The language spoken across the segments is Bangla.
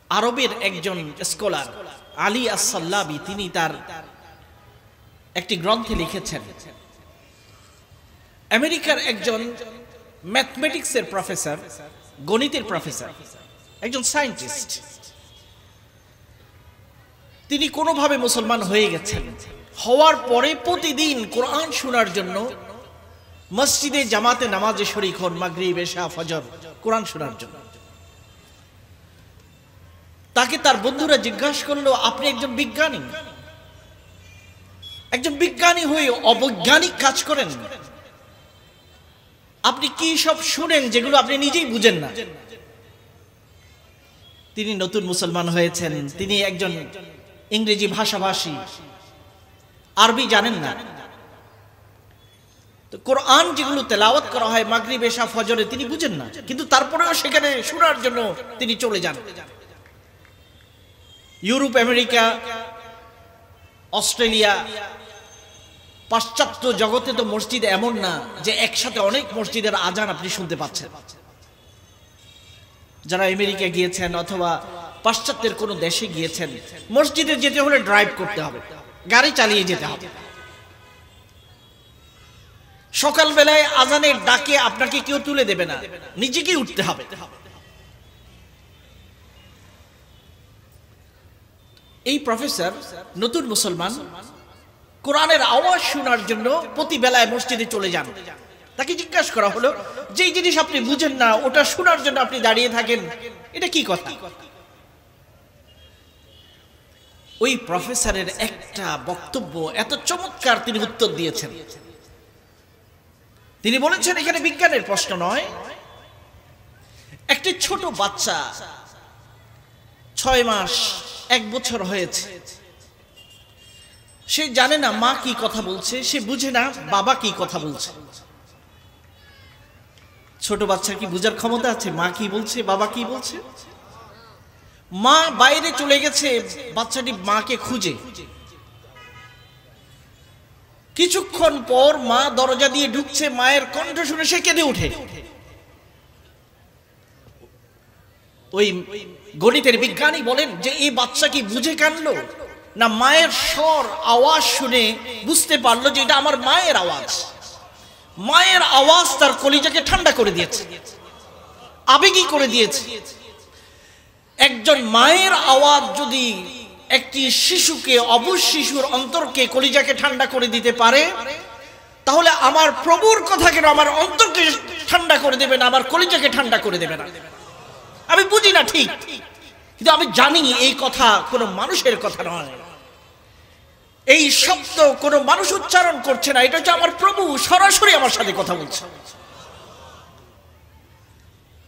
আরবের একজন স্কলার আলী আস-সাল্লাবি তিনি তার একটি গ্রন্থে লিখেছেন, আমেরিকার একজন ম্যাথমেটিক্সের প্রফেসর, গণিতের প্রফেসর, একজন সায়েন্টিস্ট, তিনি কোনোভাবে মুসলমান হয়ে গেছেন। হওয়ার পরে প্রতিদিন কোরআন শোনার জন্য মসজিদে জামাতে নামাজে শরীক হন, মাগরিব, এশা, ফজর, কোরআন শোনার জন্য। তাকে তার বন্ধুরা জিজ্ঞাসা করলো, আপনি একজন বিজ্ঞানী, একজন বিজ্ঞানী হয়ে অবৈজ্ঞানিক কাজ করেন, আপনি কি সব শুনেন যেগুলো আপনি নিজেই বুঝেন না? তিনি নতুন মুসলমান হয়েছেন, তিনি একজন ইংরেজি ভাষাভাষী, আরবি জানেন না। তো কোরআন যেগুলো তেলাওয়াত করা হয় মাগরিব, এশা, ফজরে তিনি বুঝেন না, কিন্তু তারপরেও সেখানে শোনার জন্য তিনি চলে যান। ইউরোপ, আমেরিকা, অস্ট্রেলিয়া, পাশ্চাত্য জগতে তো মসজিদ এমন না যে একসাথে অনেক মসজিদের আজান আপনি শুনতে পাচ্ছেন। যারা আমেরিকা গিয়েছেন অথবা পাশ্চাত্যের কোন দেশে গিয়েছেন, মসজিদে যেতে হলে ড্রাইভ করতে হবে, গাড়ি চালিয়ে যেতে হবে। সকালবেলায় আজানের ডাকে আপনাকে কেউ তুলে দেবে না, নিজেকেই উঠতে হবে। এই প্রফেসর নতুন মুসলমান, কোরআনের আওয়াজ শোনার জন্য প্রতি বেলায় মসজিদে চলে যান। তাকে জিজ্ঞাসা করা হলো, যেই জিনিস আপনি বুঝেন না ওটা শোনার জন্য আপনি দাঁড়িয়ে থাকেন, এটা কি কথা? ওই প্রফেসরের একটা বক্তব্য এত চমৎকার, তিনি উত্তর দিয়েছেন। তিনি বলেছেন, এখানে বিজ্ঞানের প্রশ্ন নয়, একটি ছোট বাচ্চা 6 মাস 1 বছর হয়েছে, সে জানে না মা কি কথা বলছে, সে বুঝে না বাবা কি কথা বলছে। ছোট বাচ্চার কি বুঝার ক্ষমতা আছে মা কি বলছে, বাবা কি বলছে? মা বাইরে চলে গেছে, বাচ্চাটি মাকে খুঁজে। কিছুক্ষণ পর মা দরজা দিয়ে ঢুকছে, মায়ের কণ্ঠ শুনে সে কেঁদে ওঠে। ওই গণিতের বিজ্ঞানী বলেন যে এই বাচ্চা কি বুঝে কাঁদলো, না মায়ের স্বর আওয়াজ শুনে বুঝতে পারলো যে এটা আমার মায়ের আওয়াজ? মায়ের আওয়াজ তার কলিজাকে ঠান্ডা করে দিয়েছে, আবেগী করে দিয়েছে। একজন মায়ের আওয়াজ যদি একটি শিশুকে, অবুঝ শিশুর অন্তরকে, কলিজাকে ঠান্ডা করে দিতে পারে, তাহলে আমার প্রভুর কথা কেন আমার অন্তরকে ঠান্ডা করে দেবে না, আমার কলিজাকে ঠান্ডা করে দেবে না? আমি বুঝি না ঠিক, কিন্তু আমি জানি এই কথা কোনো মানুষের কথা নয়, এই শব্দ কোনো মানুষ উচ্চারণ করছে না, এটা হচ্ছে আমার প্রভু সরাসরি আমার সাথে কথা বলছে।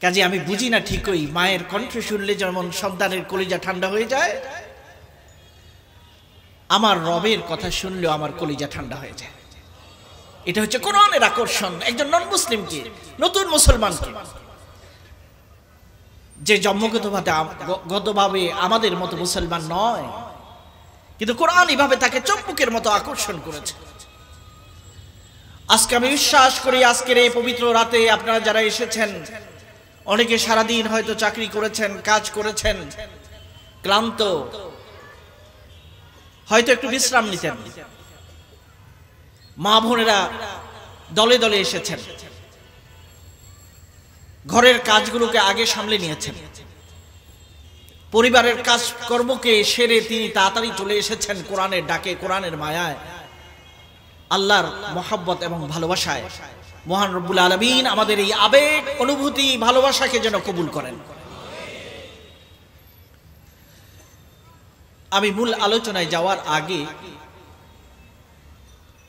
কাজে আমি বুঝি না ঠিকই, মায়ের কণ্ঠ শুনলে যেমন সন্তানের কলিজা ঠান্ডা হয়ে যায়, আমার রবের কথা শুনলেও আমার কলিজা ঠান্ডা হয়ে যায়। এটা হচ্ছে কোরআনের আকর্ষণ একজন নন মুসলিমকে, নতুন মুসলমানকে, যে জন্মগতভাবে আমাদের মতো মুসলমান নয়, কিন্তু কোরআন এভাবে তাকে চম্বুকের মতো আকর্ষণ করেছে। আজকে আমি বিশ্বাস করি আজকের এই পবিত্র রাতে আপনারা যারা এসেছেন, অনেকে সারাদিন হয়তো চাকরি করেছেন, কাজ করেছেন, ক্লান্ত, হয়তো একটু বিশ্রাম নিতেন। মা বোনেরা দলে দলে এসেছেন, ঘরের কাজগুলোকে আগে সামলে নিয়েছেন, পরিবারের কাজকর্মকে সেরে তিনি তাড়াতাড়ি চলে এসেছেন কোরআনের ডাকে, কোরআনের মায়ায়, আল্লাহর মহব্বত এবং ভালোবাসায়। মহান রব্বুল আলামিন আমাদের এই আবেগ, অনুভূতি, ভালোবাসাকে যেন কবুল করেন। আমি মূল আলোচনায় যাওয়ার আগে,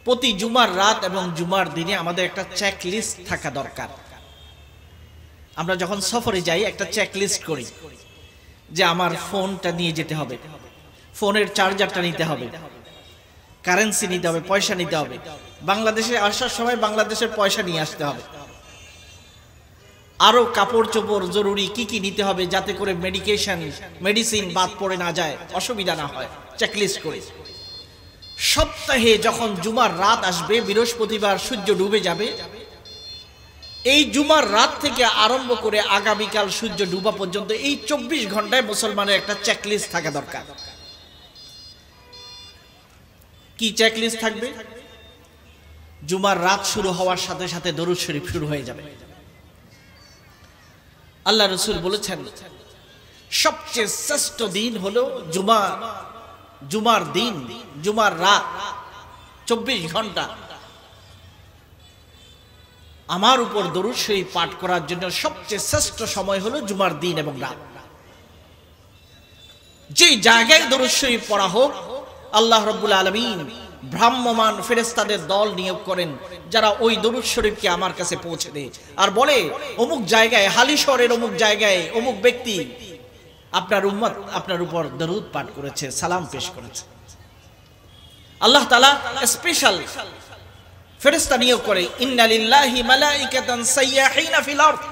প্রতি জুমার রাত এবং জুমার দিনে আমাদের একটা চেক লিস্ট থাকা দরকার। আমরা যখন সফরে যাই একটা চেক লিস্ট করি যে আমার ফোনটা নিয়ে যেতে হবে, ফোনের চার্জারটা নিতে হবে, কারেন্সি নিতে হবে, পয়সা নিতে হবে, বাংলাদেশে আসার সময় বাংলাদেশের পয়সা নিয়ে আসতে হবে, আরো কাপড় চোপড় জরুরি কি কি নিতে হবে যাতে করে মেডিসিন বাদ পড়ে না যায়, অসুবিধা না হয়, চেকলিস্ট করি। সপ্তাহে যখন জুমার রাত আসবে, বৃহস্পতিবার সূর্য ডুবে যাবে, এই জুমার রাত থেকে আরম্ভ করে আগামীকাল সূর্য ডুবা পর্যন্ত এই 24 ঘন্টায় মুসলমানের একটা চেকলিস্ট থাকা দরকার। কি চেকলিস্ট থাকবে? জুমার রাত শুরু হওয়ার সাথে সাথে দরুদ শরীফ শুরু হয়ে যাবে। আল্লাহ রাসূল বলেছেন সবচেয়ে শ্রেষ্ঠ দিন হলো জুমার দিন, জুমার রাত 24 ঘন্টা আমার উপর দরুদ শরীফ পাঠ করার জন্য সবচেয়ে শ্রেষ্ঠ সময় হলো জুমার দিন এবং রাত। যে জায়গায় দরুদ শরীফ পড়া হোক, আল্লাহ রাব্বুল আলামিন ভ্রাম্যমান ফেরেশতাদের দল নিয়োগ করেন যারা ওই দরুদ শরীফকে আমার কাছে পৌঁছে দেয় আর বলে অমুক জায়গায়, হালিশহরের অমুক জায়গায় অমুক ব্যক্তি আপনার উম্মত আপনার উপর দরুদ পাঠ করেছে, সালাম পেশ করেছে। আল্লাহ তাআলা স্পেশাল ফেরেশতা নিয়োগ করে, ইন্না লিল্লাহি মালাইকাতান সাইয়াহিনা ফিল আরদ।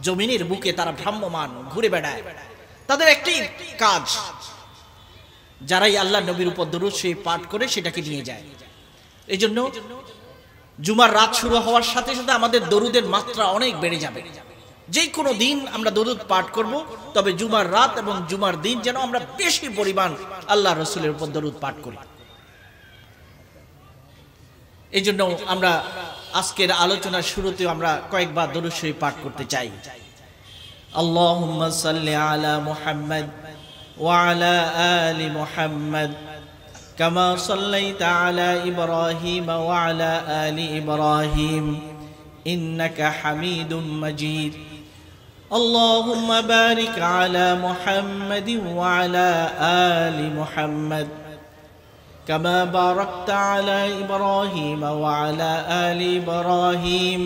জমিনের বুকে তারা ভ্রাম্যমান ঘুরে বেড়ায়, তাদের একটাই কাজ, যারাই আল্লাহ নবীর উপর দরুদ শরীফ পাঠ করে সেটাকে নিয়ে যায়। এই জন্য জুমার রাত শুরু হওয়ার সাথে সাথে আমাদের দরুদের মাত্রা অনেক বেড়ে যাবে। যে কোনো দিন আমরা দরুদ পাঠ করব, তবে জুমার রাত এবং জুমার দিন যেন আমরা বেশি পরিমাণ আল্লাহ রাসূলের উপর দরুদ পাঠ করি। এই জন্য আমরা আজকের আলোচনার শুরুতে আমরা কয়েকবার দরুদ শরীফ পাঠ করতে চাই। আল্লাহুম্মা সাল্লি আলা মুহাম্মাদ ওয়া আলা আলি মুহাম্মাদ কামা সাল্লাইতা আলা ইব্রাহিম ওয়া আলা আলি ইব্রাহিম ইন্নাকা হামিদুম মাজিদ। আল্লাহুম্মা বারিক আলা মুহাম্মাদিন ওয়া আলা আলি মুহাম্মাদ كما باركت على إبراهيم وعلى آل إبراهيم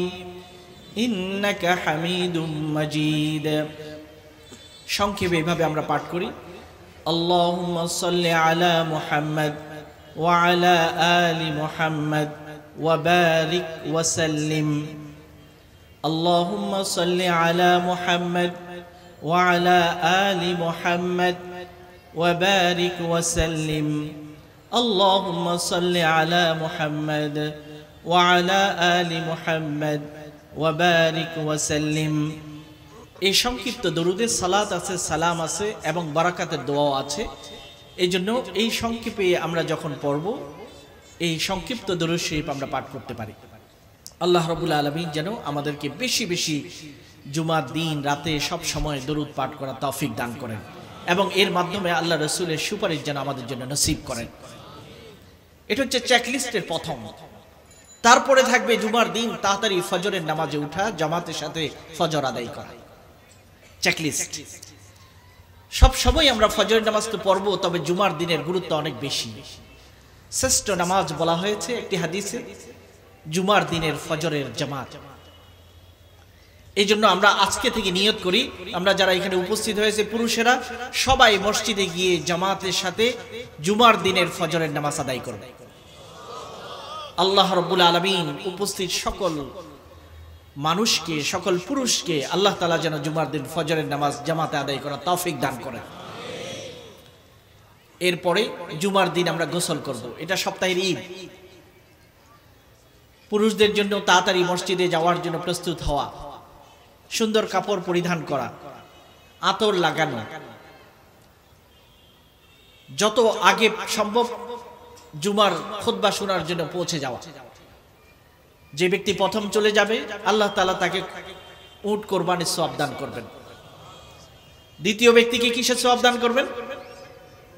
إنك حميد مجيد। সংক্ষেপে এইভাবে আমরা পাঠ করি, আল্লাহুম্মা সাল্লি আলা মুহাম্মাদ ওয়া আলা আলি মুহাম্মাদ ওয়া বারিক ওয়া সাল্লিম। আল্লাহুম্মা সাল্লি আলা মুহাম্মাদ ওয়া আলা আলি মুহাম্মাদ ওয়া বারিক ওয়া সাল্লিম। اللهم صل على محمد وعلى آل محمد وبارك وسلم। এই সংক্ষিপ্ত দরুদে সালাত আছে, সালাম আছে এবং বারাকাতের দোয়াও আছে। এই জন্য এই সংক্ষেপে আমরা যখন পড়ব, এই সংক্ষিপ্ত দরুদ শরীফ আমরা পাঠ করতে পারি। আল্লাহ রাব্বুল আলামিন যেন আমাদেরকে বেশি বেশি জুমার দিন রাতে সব সময় দরুদ পাঠ করার তৌফিক দান করেন এবং এর মাধ্যমে আল্লাহ রাসূলের সুপারিশ যেন আমাদের জন্য নসিব করেন। এটা হচ্ছে চেকলিস্টের প্রথম। তারপরে থাকবে জুমার দিন তাড়াতাড়ি ফজরের নামাজে উঠা, জামাতের সাথে ফজর আদায় করা। চেকলিস্ট সব সময় আমরা ফজরের নামাজ তো পড়বো, তবে জুমার দিনের গুরুত্ব অনেক বেশি। শ্রেষ্ঠ নামাজ বলা হয়েছে একটি হাদিসে জুমার দিনের ফজরের জামাত। এই জন্য আমরা আজকে থেকে নিয়ত করি, আমরা যারা এখানে উপস্থিত হয়েছে পুরুষেরা সবাই মসজিদে গিয়ে জামাতের সাথে জুমার দিনের ফজরের নামাজ আদায় করবে। আল্লাহ রাব্বুল আলামিন উপস্থিত সকল মানুষকে, সকল পুরুষকে আল্লাহ তাআলা যেন জুমার দিন ফজরের নামাজ জামাতে আদায় করার তৌফিক দান করেন। এরপরে জুমার দিন আমরা গোসল করব। এটা সপ্তাহের ঈদ। পুরুষদের জন্য তাড়াতাড়ি মসজিদে যাওয়ার জন্য প্রস্তুত হওয়া, সুন্দর কাপড় পরিধান করা, আতর লাগানো, যত আগে সম্ভব জুমার খুতবা শোনার জন্য পৌঁছে যাওয়া। যে ব্যক্তি প্রথম চলে যাবে আল্লাহ তাআলা তাকে উট কোরবানির সওয়াব দান করবেন। দ্বিতীয় ব্যক্তিকে কিসের সওয়াব দান করবেন?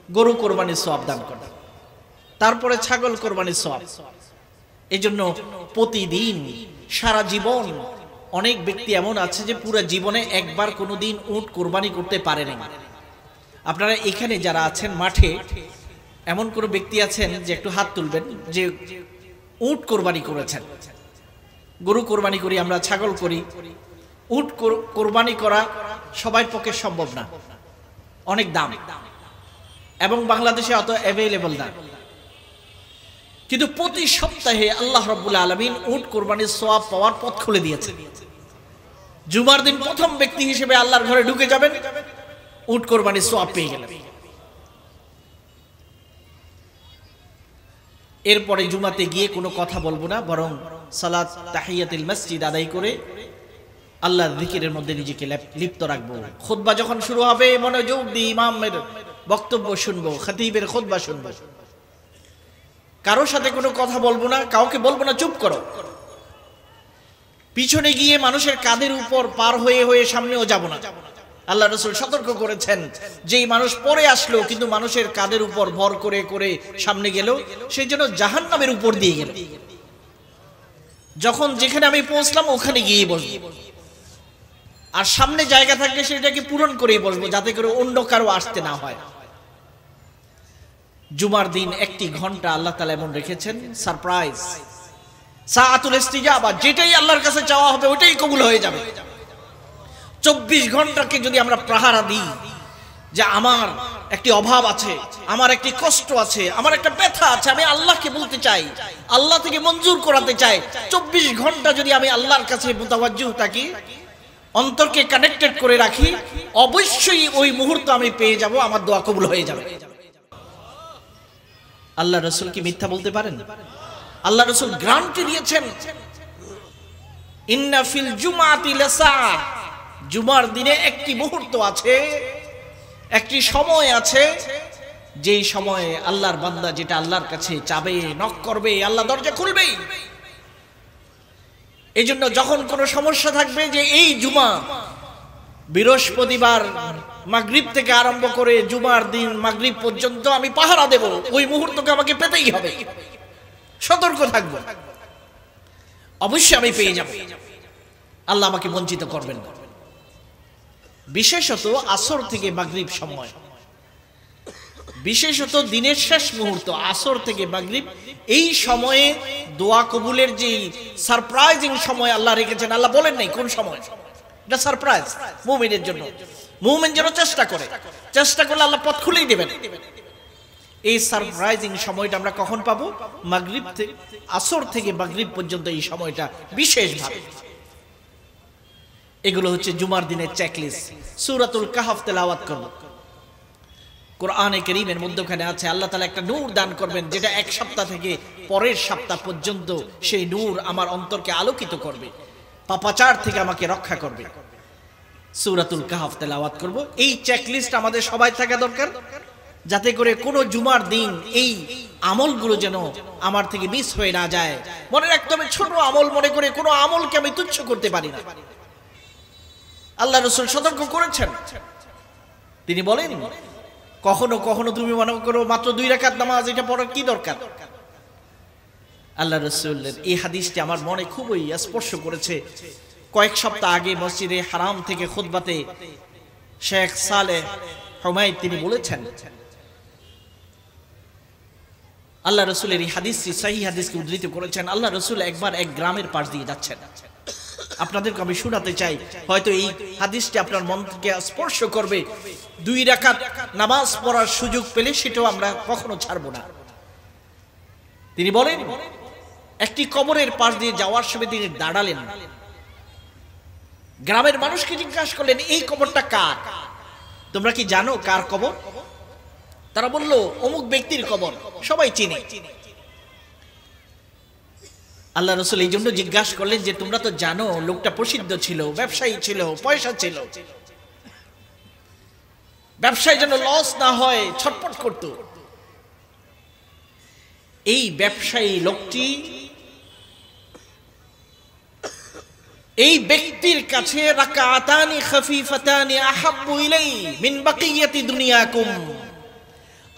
গরু কোরবানির সওয়াব দান করবেন। তারপরে ছাগল কোরবানির সওয়াব। এই জন্য প্রতিদিন সারা জীবন অনেক ব্যক্তি এমন আছে যে পুরো জীবনে একবার কোনোদিন উট কোরবানি করতে পারেনি। আপনারা এখানে যারা আছেন মাঠে, এমন কোনো ব্যক্তি আছেন যে একটু হাত তুলবেন যে উট কোরবানি করেছেন? গরু কোরবানি করি আমরা, ছাগল করি, উট কোরবানি করা সবার পক্ষে সম্ভব না, অনেক দাম এবং বাংলাদেশে অত অ্যাভেলেবল না। কিন্তু প্রতি সপ্তাহে আল্লাহ রাব্বুল আলামিন উট কোরবানির সওয়াব পাওয়ার পথ খুলে দিয়েছেন। জুমার দিন প্রথম ব্যক্তি হিসেবে আল্লাহর ঘরে ঢুকে যাবেন, উট কোরবানির সওয়াব পেয়ে গেলেন। এরপরে জুমাতে গিয়ে কোনো কথা বলবো না, বরং সালাত তাহিয়াতুল মসজিদ আদায় করে আল্লাহর জিকিরের মধ্যে নিজেকে লিপ্ত রাখবো। খুতবা যখন শুরু হবে মনোযোগ দিয়ে ইমামের বক্তব্য শুনবো, খতিবের খুতবা শুনবো। কারোর সাথে কোনো কথা বলবো না, কাউকে বলবো না চুপ করো। পিছনে গিয়ে মানুষের কাঁধের উপর পার হয়ে হয়ে সামনেও যাব না। আল্লাহ রাসূল সতর্ক করেছেন, যেই মানুষ পরে আসলো কিন্তু মানুষের কাঁধের উপর ভর করে করে সামনে গেল, সেই জন্য জাহান্নামের উপর দিয়ে গেল। যখন যেখানে আমি পৌঁছলাম ওখানে গিয়ে বসবো, আর সামনে জায়গা থাকলে সেটাকে পূরণ করে বসবো, যাতে করে অন্য কারো আসতে না হয়। জুমার দিন 1 ঘন্টা আল্লাহ তাআলা এমন রেখেছেন, সারপ্রাইজ, সাআতুল ইস্তিজাবা, যেটাই আল্লাহর কাছে চাওয়া হবে ওটাই কবুল হয়ে যাবে। 24 ঘন্টাকে যদি আমরা পাহারা দিই, যে আমার একটি অভাব আছে, আমার একটি কষ্ট আছে, আমার একটা ব্যথা আছে, আমি আল্লাহকে বলতে চাই, আল্লাহ থেকে মঞ্জুর করাতে চাই, 24 ঘন্টা যদি আমি আল্লাহর কাছে মুতাওয়াজ্জিহ থাকি, অন্তরকে কানেক্টেড করে রাখি, অবশ্যই ওই মুহূর্ত আমি পেয়ে যাব, আমার দোয়া কবুল হয়ে যাবে। আল্লাহ রাসূল কি মিথ্যা বলতে পারেন? আল্লাহ রাসূল গ্যারান্টি দিয়েছেন, ইন্না ফিল জুমাতি লাসা, জুমার দিনে একটি মুহূর্ত আছে, একটি সময় আছে, যেই সময়ে আল্লাহর বান্দা যেটা আল্লাহর কাছে চাবে, নক করবে, আল্লাহ দরজা খুলবেই। এই জন্য যখন কোনো সমস্যা থাকবে, যে এই জুমা বৃহস্পতিবার মাগরিব থেকে আরম্ভ করে জুমার দিন মাগরিব পর্যন্ত আমি পাহারা দেব, ওই মুহূর্তকে আমাকে পেতেই হবে, সতর্ক থাকবো, অবশ্যই আমি পেয়ে যাব, আল্লাহ আমাকে বঞ্চিত করবেন না। বিশেষত আসর থেকে মাগরিব সময়, বিশেষত দিনের শেষ মুহূর্ত আসর থেকে মাগরিব, এই সময়ে দোয়া কবুলের যে সারপ্রাইজিং সময় আল্লাহ রেখেছেন, আল্লাহ বলেন নাই কোন সময়, এটা সারপ্রাইজ মুমিনের জন্য। মুমিন যেন চেষ্টা করলে আল্লাহ পথ খুলেই দেবেন। এই সারপ্রাইজিং সময়টা আমরা কখন পাবো? মাগরিব থেকে আসর থেকে মাগরিব পর্যন্ত এই সময়টা বিশেষভাবে। এগুলো হচ্ছে জুমার দিনের চেকলিস্ট। সূরাতুল কাহফ তেলাওয়াত করব, কোরআনে কারীমের মধ্যখানে আছে আল্লাহ তাআলা একটা নূর দান করবেন, যেটা 1 সপ্তাহ থেকে পরের সপ্তাহ পর্যন্ত সেই নূর আমার অন্তরকে আলোকিত করবে, পাপাচার থেকে আমাকে রক্ষা করবে। সূরাতুল কাহফ তেলাওয়াত করব। এই চেকলিস্ট আমাদের সবাই থাকা দরকার, যাতে করে কোনো জুমার দিন এই আমলগুলো যেন আমার থেকে মিস হয়ে না যায়। মনে রাখতে হবে, ছোট আমল মনে করে কোনো আমলকে আমি তুচ্ছ করতে পারি না। আল্লাহ রাসূল সতর্ক করেছেন, তিনি বলেন, কখনো কখনো তুমি মনে করো মাত্র 2 রাকাত নামাজ, এটা পড়ার কি দরকার? আল্লাহ রাসূলের এই হাদিসটি আমার মনে খুবই স্পর্শ করেছে। কয়েক সপ্তাহ আগে মসজিদে হারাম থেকে খুতবাতে শেখ সালেহ হুমায়দ তিনি বলেছেন, আল্লাহ রাসূলের এই হাদিসটি সহিহ হাদিসকে উদ্ধৃত করেছেন। আল্লাহ রাসূল একবার এক গ্রামের পাশ দিয়ে যাচ্ছেন, আপনাদেরকে আমি শোনাতে চাই, হয়তো এই হাদিসটি আপনার মনকে স্পর্শ করবে। 2 রাকাত নামাজ পড়ার সুযোগ পেলে সেটাও আমরা কখনো ছাড়বো না। তিনি বলেন, একটি কবরের পাশ দিয়ে যাওয়ার সময় তিনি দাঁড়ালেন, গ্রামের মানুষকে জিজ্ঞাসা করলেন, এই কবরটা কার? তোমরা কি জানো কার কবর? তারা বলল, অমুক ব্যক্তির কবর, সবাই চিনে। আল্লাহ রাসূল এই জন্য জিজ্ঞাসা করলেন যে তোমরা তো জানো লোকটা প্রসিদ্ধ ছিল, ব্যবসায়ী ছিল, পয়সা ছিল, ব্যবসায় যেন লস না হয় ছটফট করত। এই ব্যবসায়ী লোকটি এই ব্যক্তির কাছে রাকাতানি খাফিফাতানি আহাব্বু ইলাই মিন বাকিয়াতি দুনিয়াকুম,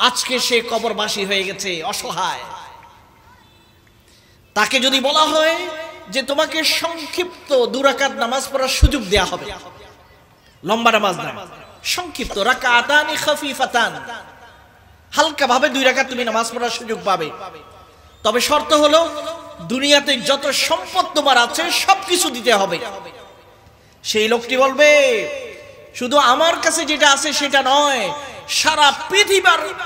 আজকে সে কবরবাসী হয়ে গেছে, অসহায়। তাকে যদি বলা হয় যে তোমাকে সংক্ষিপ্ত 2 রাকাত নামাজ পড়ার সুযোগ দেয়া হবে, লম্বা নামাজ না, সংক্ষিপ্ত রাকাতানি খাফিফাতান, হালকা ভাবে 2 রাকাত তুমি নামাজ পড়ার সুযোগ পাবে, তবে শর্ত হলো দুনিয়াতে যত সম্পদ তোমার আছে সবকিছু দিতে হবে। সেই লোকটি বলবে, শুধু আমার কাছে যেটা আছে সেটা নয়, সারা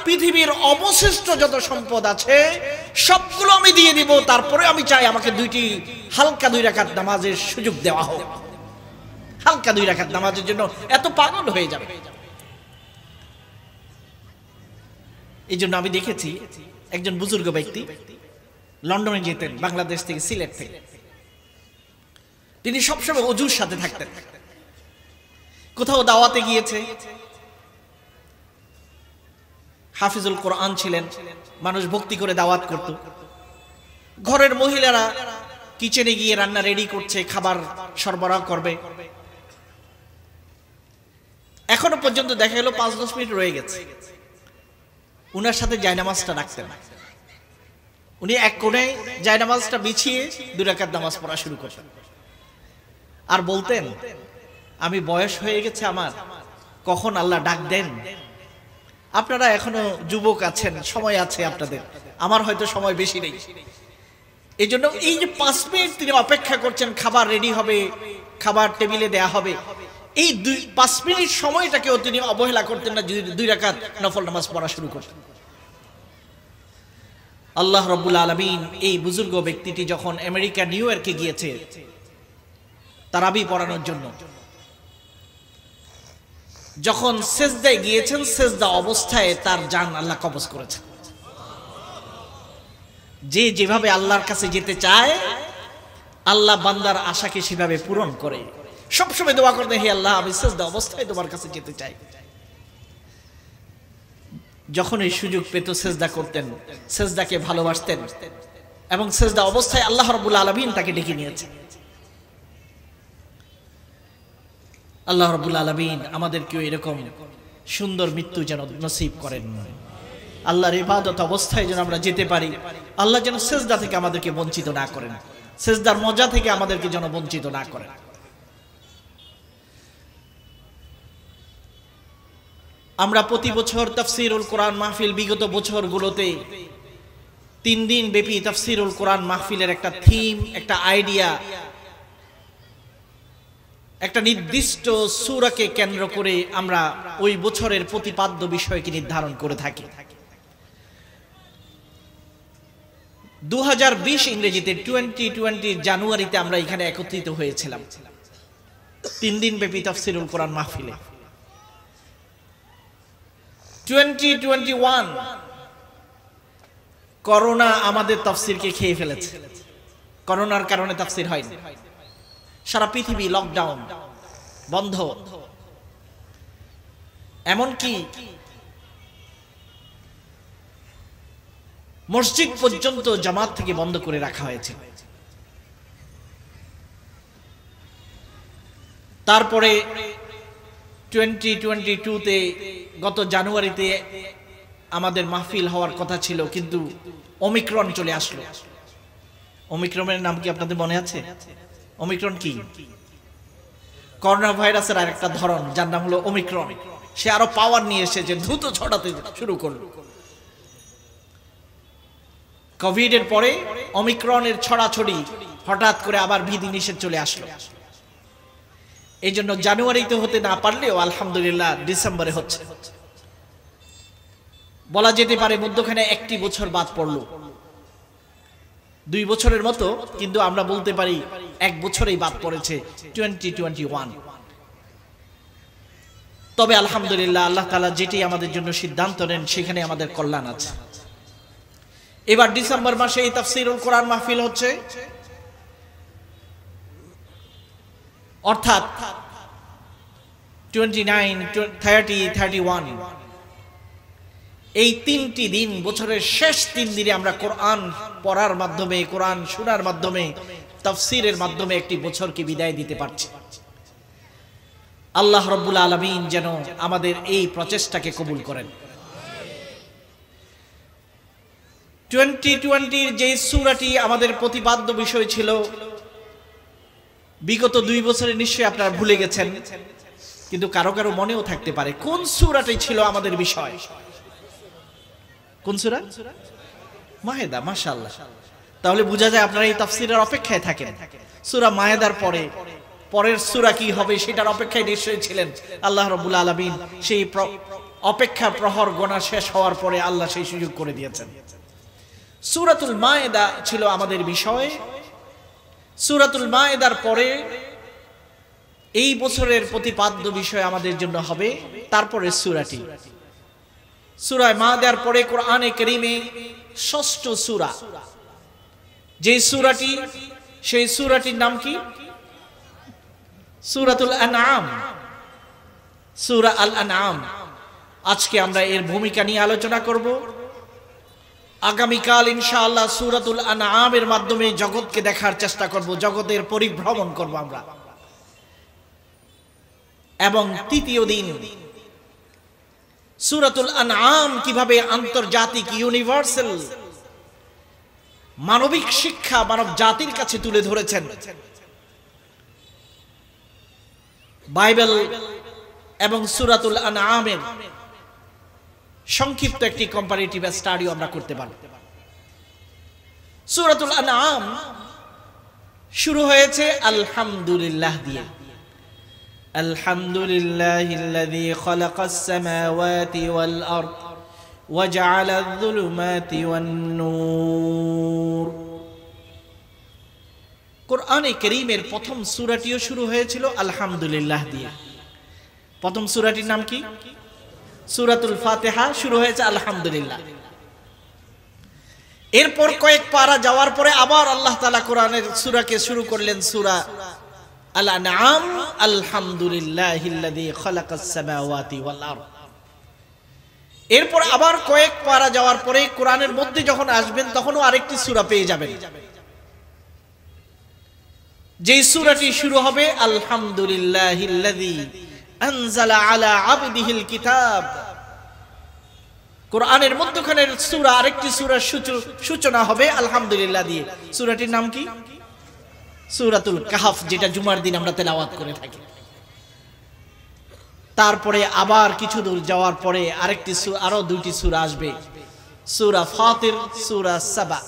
পৃথিবীর অবশিষ্ট যত সম্পদ আছে সবগুলো আমি দিয়ে দিব, তারপরে আমি চাই আমাকে হালকা 2 রাকাত নামাজের সুযোগ দেওয়া হোক। হালকা 2 রাকাত নামাজের জন্য এত পাগল হয়ে যাবে। এই জন্য আমি দেখেছি একজন বুজুর্গ ব্যক্তি লন্ডনে যেতেন, বাংলাদেশ থেকে, সিলেট থেকে। তিনি সবসময় ওযুর সাথে থাকতেন। কোথাও দাওয়াতে গিয়েছে, হাফিজুল কোরআন ছিলেন, মানুষ ভক্তি করে দাওয়াত করত। ঘরের মহিলারা কিচেনে গিয়ে রান্না রেডি করছে, খাবার সরবরাহ করবে। এখনো পর্যন্ত দেখা গেল 5-10 মিনিট রয়ে গেছে, উনার সাথে জায়নামাজটা রাখতেন। উনি এক কোণে জায়নামাজটা বিছিয়ে 2 রাকাত নামাজ পড়া শুরু করতেন আর বলতেন, আমি বয়স হয়ে গেছে আমার, কখন আল্লাহ ডাক দেন। আপনারা এখনো যুবক আছেন, সময় আছে আপনাদের, আমার হয়তো সময় বেশি নেই। এই জন্য এই যে 5 মিনিট তিনি অপেক্ষা করছেন, খাবার রেডি হবে, খাবার টেবিলে দেয়া হবে, এই 5 মিনিট সময়টাকেও তিনি অবহেলা করতেন না, 2 রাকাত নফল নামাজ পড়া শুরু করতেন। আল্লাহ রাব্বুল আলামিন এই বুজুর্গ ব্যক্তিটি যখন আমেরিকা নিউ ইয়র্কে গিয়েছে তারাবি পড়ানোর জন্য, যখন সেজদায় গিয়েছেন, সেজদা অবস্থায় তার জান আল্লাহ কবজ করেছেন। যে যেভাবে আল্লাহর কাছে যেতে চায়, আল্লাহ বান্দার আশাকে সেভাবে পূরণ করে। সবসময় দোয়া করতে, হে আল্লাহ, আমি সেজদা অবস্থায় তোমার কাছে যেতে চাই। যখন এই সুযোগ পেত সেজদা করতেন, সেজদাকে ভালোবাসতেন, এবং সেজদা অবস্থায় আল্লাহ রাব্বুল আলামিন তাকে ডেকে নিয়েছেন। আল্লাহ রাব্বুল আলামিন আমাদেরকেও এরকম সুন্দর মৃত্যু যেন নসিব করেন। আল্লাহর ইবাদত অবস্থায় যেন আমরা যেতে পারি। আল্লাহ যেন সেজদা থেকে আমাদেরকে বঞ্চিত না করেন, সেজদার মজা থেকে আমাদেরকে যেন বঞ্চিত না করেন। আমরা প্রতি বছর তাফসীরুল কোরআন মাহফিল, বিগত বছরগুলোতে 3 দিন ব্যাপী তাফসীরুল কোরআন মাহফিলের একটা থিম, একটা আইডিয়া, একটা নির্দিষ্ট সূরাকে কেন্দ্র করে আমরা ওই বছরের প্রতিপাদ্য বিষয়কে নির্ধারণ করে থাকি। 2020 ইংরেজিতে 2020 জানুয়ারিতে আমরা এখানে একত্রিত হয়েছিলাম 3 দিন ব্যাপী তাফসীরুল কোরআন মাহফিলে। 2021 করোনা আমাদের তাফসীরকে খেয়ে ফেলেছে। করোনার কারণে তাফসীর হয়নি, সারা পৃথিবী লকডাউন, বন্ধ। এমনকি মসজিদ পর্যন্ত জামাত থেকে বন্ধ করে রাখা হয়েছে। তারপরে 2022-তে গত জানুয়ারিতে আমাদের মাহফিল হওয়ার কথা ছিল, কিন্তু ওমিক্রন চলে আসলো। ওমিক্রনের নাম কি আপনাদের মনে আছে? ওমিক্রন কি? করোনা ভাইরাসের আরেকটা ধরন, যার নাম হলো ওমিক্রন। সে আরো পাওয়ার নিয়ে এসেছে, দ্রুত ছড়াতে শুরু করলো। কোভিড এর পরে ওমিক্রনের ছড়াছড়ি হঠাৎ করে আবার বিধিনিষেধ চলে আসলো। এই জন্য জানুয়ারিতে হতে না পারলেও আলহামদুলিল্লাহ ডিসেম্বরে হচ্ছে। বলা যেতে পারে মধ্যখানে 1 বছর বাদ পড়লো, 2 বছরের মতো, কিন্তু আমরা বলতে পারি 1 বছরেই বাদ পড়েছে 2021। তবে আলহামদুলিল্লাহ আল্লাহ তাআলা যেটি আমাদের জন্য সিদ্ধান্ত নেন সেখানে আমাদের কল্যাণ আছে। এবার ডিসেম্বর মাসে এই তাফসীরুল কোরআন মাহফিল হচ্ছে, অর্থাৎ 29, 30, 31 এই 3টি দিন, বছরের শেষ 3 দিনে আমরা কোরআন পড়ার মাধ্যমে, কোরআন শোনার মাধ্যমে, তাফসীরের মাধ্যমে একটি বছরকে বিদায় দিতে পারছি। আল্লাহ রাব্বুল আলামিন যেন আমাদের এই প্রচেষ্টাকে কবুল করেন। 2020-র যে সূরাটি আমাদের প্রতিপাদ্য বিষয় ছিল, বিগত 2 বছরে নিশ্চয়ই আপনারা ভুলে গেছেন, কিন্তু কারো কারো মনেও থাকতে পারে কোন সূরাটি ছিল আমাদের বিষয়। কোন সূরা? মায়েদা। মাশাআল্লাহ, তাহলে বোঝা যায় আপনারা এই তাফসীরের অপেক্ষায় থাকেন। সূরা মায়েদার পরে পরের সূরা কি হবে সেটার অপেক্ষায় নিশ্চয়ই ছিলেন। আল্লাহ রাব্বুল আলামিন সেই অপেক্ষার প্রহর গোনা শেষ হওয়ার পরে আল্লাহ সেই সুযোগ করে দিয়েছেন। সূরাতুল মায়েদা ছিল আমাদের বিষয়। সূরাতুল মায়েদার পরে এই বছরের প্রতিপাদ্য বিষয় আমাদের জন্য হবে তারপরে সূরাটি। সূরা মায়েদার পরে কোরআনে কারীমে 6ষ্ঠ সূরা, যে সূরাটি, সেই সূরাটির নাম কি? সূরাতুল আনআম, সূরা আল আনআম। আজকে আমরা এর ভূমিকা নিয়ে আলোচনা করব। আগামীকাল ইনশাআল্লাহ সূরাতুল আনআমের মাধ্যমে জগৎকে দেখার চেষ্টা করব, জগতের পরিভ্রমণ করব আমরা। এবং তৃতীয় দিন সূরাতুল আনআম কিভাবে আন্তর্জাতিক ইউনিভার্সাল মানবিক শিক্ষা মানব জাতির কাছে তুলে ধরেছেন। বাইবেল এবং সূরাতুল আনআমের সংক্ষিপ্ত একটি কম্পারেটিভ স্টাডিও আমরা করতে পারব। সূরাতুল আনআম শুরু হয়েছে আলহামদুলিল্লাহ দিয়ে। আলহামদুলিল্লাহিল্লাযী খালাকাস সামাওয়াতি ওয়াল আরদ ওয়া জাআলায যুলুমাতি ওয়ান নূর। কোরআনে কারীমের প্রথম সূরাটিও শুরু হয়েছিল আলহামদুলিল্লাহ দিয়ে। প্রথম সূরাটির নাম কি? সূরাতুল ফাতিহা, শুরু হয়েছে আলহামদুলিল্লাহ। এরপর কয়েক পারা যাওয়ার পরে আবার আল্লাহ তাআলা কোরআনের সূরাকে শুরু করলেন সূরা আল আনআম, আলহামদুলিল্লাহিল্লাযী খালাকাস সামাওয়াতি ওয়াল আরদ। এরপর আবার কয়েক পারা যাওয়ার পরে কোরআনের মধ্যে যখন আসবেন তখনও আরেকটি সূরা পেয়ে যাবেন, যেই সূরাটি শুরু হবে আলহামদুলিল্লাহিল্লাযী আনজালা আলা আবদিহিল কিতাব। কোরআনের মধ্যখানের সূরা আরেকটি সূরার সূচনা হবে আলহামদুলিল্লাহ দিয়ে। সূরাটির নাম কি? সূরাতুল কাহফ, যেটা জুমার দিন আমরা তেলাওয়াত করে থাকি। তারপরে আবার কিছু দূর যাওয়ার পরে আরেকটি আরো দুইটি সূরা আসবে, সূরা ফাতির, সূরা সাবা।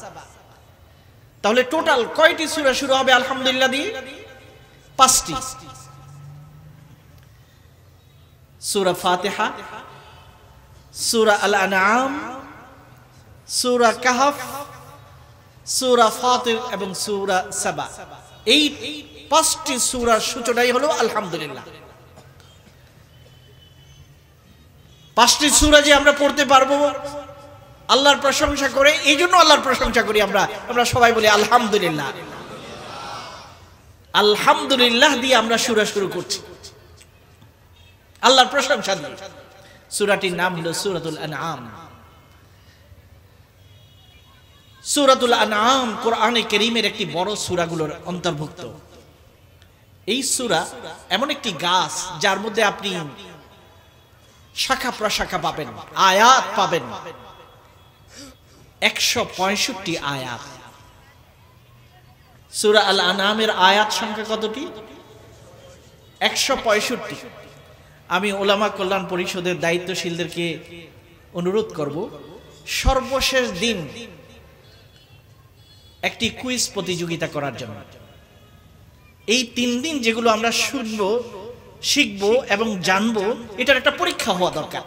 তাহলে টোটাল কয়টি সূরা শুরু হবে আলহামদুলিল্লাহ দিয়ে? 5টি। সূরা ফাতিহা, সূরা আল আনআম, সূরা কাহফ, সূরা ফাতির এবং সূরা সাবা। এই 5টি সূরার সূচনাই হলো আলহামদুলিল্লাহ। 5টি সূরা যে আমরা পড়তে পারবো আল্লাহর প্রশংসা করে, এই জন্য আল্লাহর প্রশংসা করি আমরা সবাই বলি আলহামদুলিল্লাহ। আলহামদুলিল্লাহ দিয়ে আমরা সূরা শুরু করছি, আল্লাহর প্রশংসা দিয়ে। সূরাটির নাম হলো সূরাতুল আনআম। সূরাতুল আনআম কোরআনে কারীমের একটি বড় সূরাগুলোর অন্তর্ভুক্ত। এই সূরা এমন একটি গাছ যার মধ্যে আপনি শাখা প্রশাখা পাবেন, আয়াত পাবেন। 165 আয়াত। সূরা আল আনআমের আয়াত সংখ্যা কতটি? 165। আমি উলামা কল্যাণ পরিষদের দায়িত্বশীলদেরকে অনুরোধ করব, সর্বশেষ দিন একটি কুইজ প্রতিযোগিতা করার জন্য। এই 3 দিন যেগুলো আমরা শুনবো, শিখবো এবং জানবো, এটার একটা পরীক্ষা হওয়া দরকার।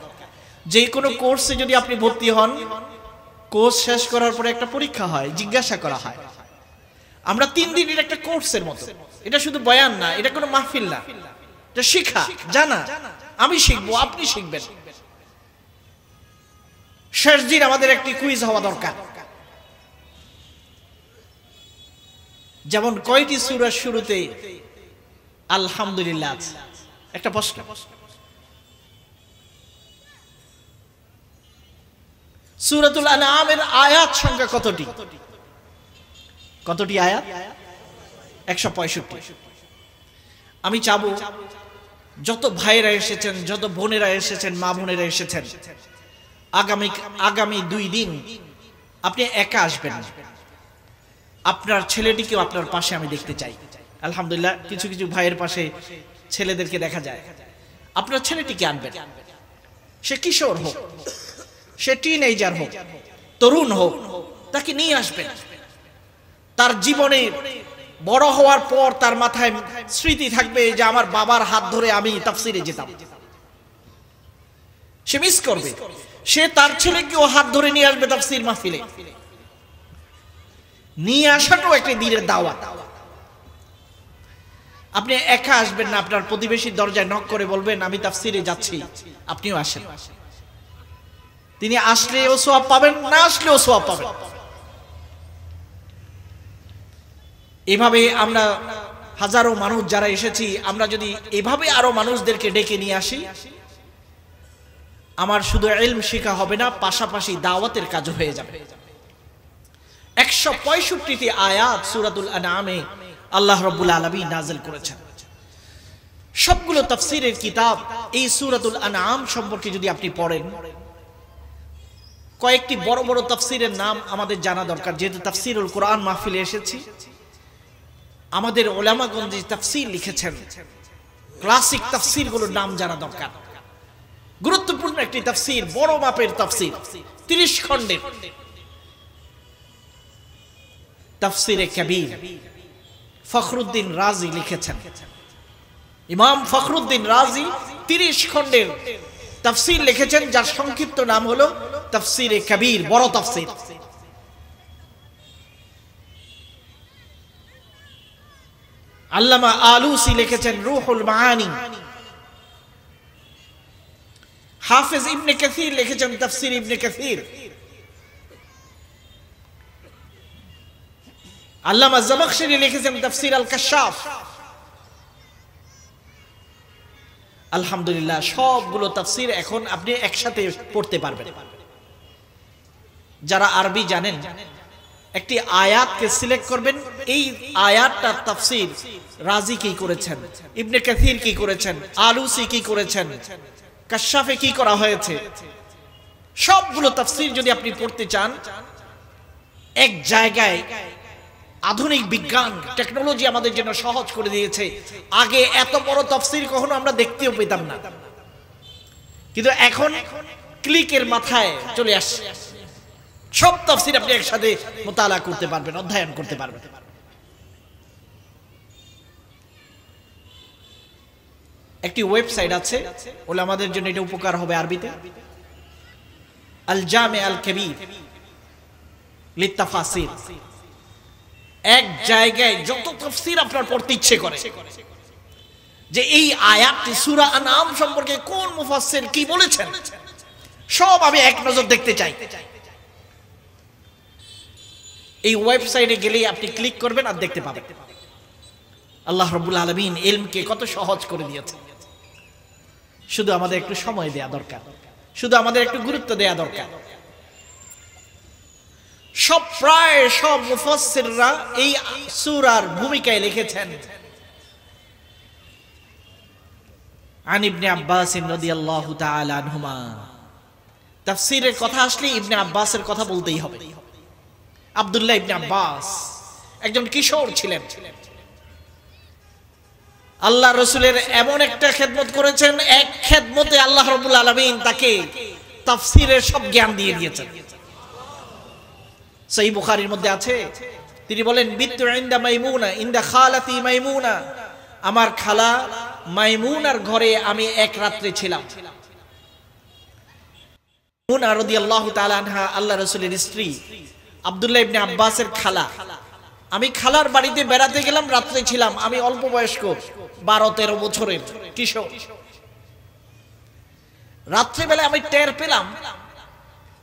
যে কোনো কোর্সে যদি আপনি ভর্তি হন, কোর্স শেষ করার পরে একটা পরীক্ষা হয়, জিজ্ঞাসা করা হয়। আমরা 3 দিনের একটা কোর্সের মতো। এটা শুধু বয়ান না, এটা কোনো মাহফিল না, এটা শিক্ষা, জানা। আমি শিখবো, আপনি শিখবেন। শেষ দিন আমাদের একটি কুইজ হওয়া দরকার। যেমন কয়টি সূরার শুরুতে আলহামদুলিল্লাহ আছে? একটা প্রশ্ন। সূরাতুল আনআমের আয়াত সংখ্যা কতটি? কতটি আয়াত? 165। আমি চাবো যত ভাইরা এসেছেন, যত বোনেরা এসেছেন, মা বোনেরা এসেছেন, আগামী 2 দিন আপনি একা আসবেন না। আপনার ছেলেটিকেও আপনার পাশে আমি দেখতে চাই। আলহামদুলিল্লাহ, কিছু কিছু ভাইয়ের পাশে ছেলেদেরকে দেখা যায়। আপনার ছেলেটিকে আনবেন। সে কিশোর হোক, সে টিনেজার হোক, তরুণ হোক, তাকে নিয়ে আসবেন। তার জীবনে বড় হওয়ার পর তার মাথায় স্মৃতি থাকবে যে আমার বাবার হাত ধরে আমি তাফসিরে যেতাম। সে মিস করবে। সে তার ছেলেকেও হাত ধরে নিয়ে আসবে তাফসির মাহফিলে। নিয়ে আসাটাও একটা দ্বীনের দাওয়াত। আপনি একা আসবেন না, আপনার প্রতিবেশীর দরজায় নক করে বলবেন আমি তাফসিরে যাচ্ছি, আপনিও আসেন। তিনি আসলেও সওয়াব পাবেন, না আসলেও সওয়াব পাবেন। এভাবে আমরা হাজারো মানুষ যারা এসেছি, আমরা যদি এভাবে আরো মানুষদেরকে ডেকে নিয়ে আসি, আমার শুধু ইলম শিখা হবে না, পাশাপাশি দাওয়াতের কাজ হয়ে যাবে। 165টি আয়াত সূরাতুল আনআমে আল্লাহ রাব্বুল আলামিন নাযিল করেছেন। সবগুলো তাফসীরের কিতাব এই সূরাতুল আনআম সম্পর্কে যদি আপনি পড়েন, কয়েকটি বড় বড় তাফসীরের নাম আমাদের জানা দরকার। যেহেতু তাফসীরুল কোরআন মাহফিলে এসেছি, আমাদের উলামাগণ যে তাফসীর লিখেছেন, ক্লাসিক তাফসীরগুলোর নাম জানা দরকার। গুরুত্বপূর্ণ একটি তাফসীর, বড় মাপের তাফসীর, 30 খণ্ডের তাফসীরে কবীর ফখরুদ্দীন রাজি লিখেছেন। ইমাম ফখরুদ্দীন রাজি 30 খণ্ডের তাফসীর লিখেছেন, যার সংক্ষিপ্ত নাম হলো তাফসীরে কবীর, বড় তাফসীর। আল্লামা আলুসি লিখেছেন রুহুল মাআনি। হাফেজ ইবনে কাসির লিখেছেন তাফসীর ইবনে কাসির। আল্লামা জামাখশরী লিখেছেন তাফসীর আল কাশাফ। আলহামদুলিল্লাহ, সবগুলো তাফসীর এখন আপনি একসাথে পড়তে পারবেন। যারা আরবি জানেন, একটি আয়াতকে সিলেক্ট করবেন, এই আয়াতটার তাফসীর রাজি কি করেছেন, ইবনে কাসির কি করেছেন, আলুসি কি করেছেন, কাশাফে কি করা হয়েছে, সবগুলো তাফসীর যদি আপনি পড়তে চান, এক জায়গায়। আধুনিক বিজ্ঞান টেকনোলজি আমাদের জন্য সহজ করে দিয়েছে। আগে এত বড় তাফসীর কখনো আমরা দেখতেও পেতাম না, কিন্তু এখন ক্লিকের মাথায় চলে আসছে। সব তাফসীর আপনি একসাথে মুতালা করতে পারবেন, অধ্যয়ন করতে পারবেন। একটি ওয়েবসাইট আছে, ওলামাদের জন্য এটা উপকার হবে আরবিতে, আল জামে আল কবীর লিত্তাফাসির। এক জায়গায় যত তাফসীর আপনার পড়তে ইচ্ছে করে, যে এই আয়াতটি সূরা আনআম সম্পর্কে কোন মুফাসসির কি বলেছেন, সব আমি এক নজর দেখতে চাই। এই ওয়েবসাইটে গেলেই আপনি ক্লিক করবেন আর দেখতে পাবেন। আল্লাহ রাব্বুল আলামিন ইলমকে কত সহজ করে দিয়েছেন। শুধু আমাদের একটু সময় দেয়া দরকার, শুধু আমাদের একটু গুরুত্ব দেয়া দরকার। প্রায় সব মুফাসসিররা এই সূরার ভূমিকায় লিখেছেন। আন ইবনে আব্বাস রাদিয়াল্লাহু তাআলা আনহুমা, তাফসীরের কথা আসলে ইবনে আব্বাসের কথা বলতেই হবে। আব্দুল্লাহ ইবনে আব্বাস একজন কিশোর ছিলেন। আল্লাহ রাসূলের এমন একটা খেদমত করেছেন, এক খেদমতে আল্লাহ রাব্বুল আলামিন তাকে তাফসীরের সব জ্ঞান দিয়ে দিয়েছেন। সহিহ বুখারীর মধ্যে আছে, তিনি বলেন, বিতু ইনদা মাইমুনা ইনদা খালাতি মাইমুনা, আমার খালা মাইমুনার ঘরে আমি এক রাত্রে ছিলাম। মাইমুনা রাদিয়াল্লাহু তাআলা আনহা আল্লাহ রাসূলের স্ত্রী, আব্দুল্লাহ ইবনে আব্বাসের খালা। আমি খালার বাড়িতে বেড়াতে গেলাম, রাত্রে ছিলাম। আমি অল্প বয়স্ক, 12-13 বছরের কিশোর। রাত্রিবেলা আমি টের পেলাম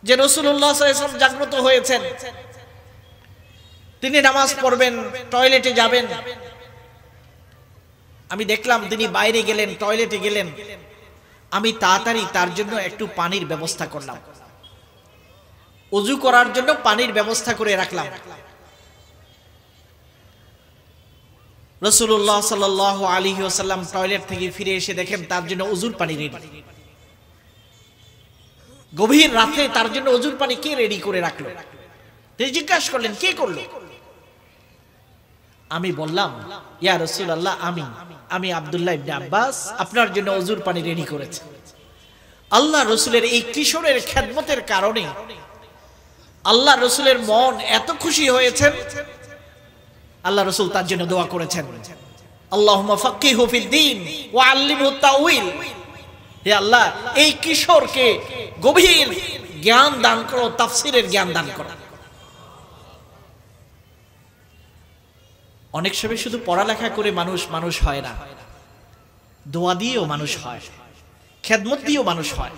যে রাসূলুল্লাহ সাল্লাল্লাহু আলাইহি ওয়াসাল্লাম জাগ্রত হয়েছেন। তিনি নামাজ পড়বেন, টয়লেটে যাবেন। আমি দেখলাম তিনি বাইরে গেলেন, টয়লেটে গেলেন। আমি তাড়াতাড়ি তার জন্য একটু পানির ব্যবস্থা করলাম, ওযু করার জন্য পানির ব্যবস্থা করে রাখলাম। রাসূলুল্লাহ সাল্লাল্লাহু আলাইহি ওয়াসাল্লাম টয়লেট থেকে ফিরে এসে দেখেন তার জন্য ওযুর পানি রেডি। গভীর রাতে তার জন্য ওযুর পানি কে রেডি করে রাখলো? তিনি জিজ্ঞাসা করলেন, কে করলো? আমি বললাম, ইয়া রাসূলুল্লাহ, আমি আব্দুল্লাহ ইবনে আব্বাস আপনার জন্য ওযুর পানি রেডি করেছি। আল্লাহ রাসূলের এই কিশোরের খেদমতের কারণে আল্লাহ রাসূলের মন এত খুশি হয়েছেন, আল্লাহ রাসূল তার জন্য দোয়া করেছেন, আল্লাহুম্মা ফাক্কিহু ফিদ-দীন ওয়া আল্লিমহু তাউইল। হে আল্লাহ, এই কিশোরকে গভীর জ্ঞান দান করো, তাফসীরের জ্ঞান দান করো। অনেক সময় শুধু পড়ালেখা করে মানুষ হয় না, দোয়া দিয়েও মানুষ হয়, খেদমত দিয়েও মানুষ হয়।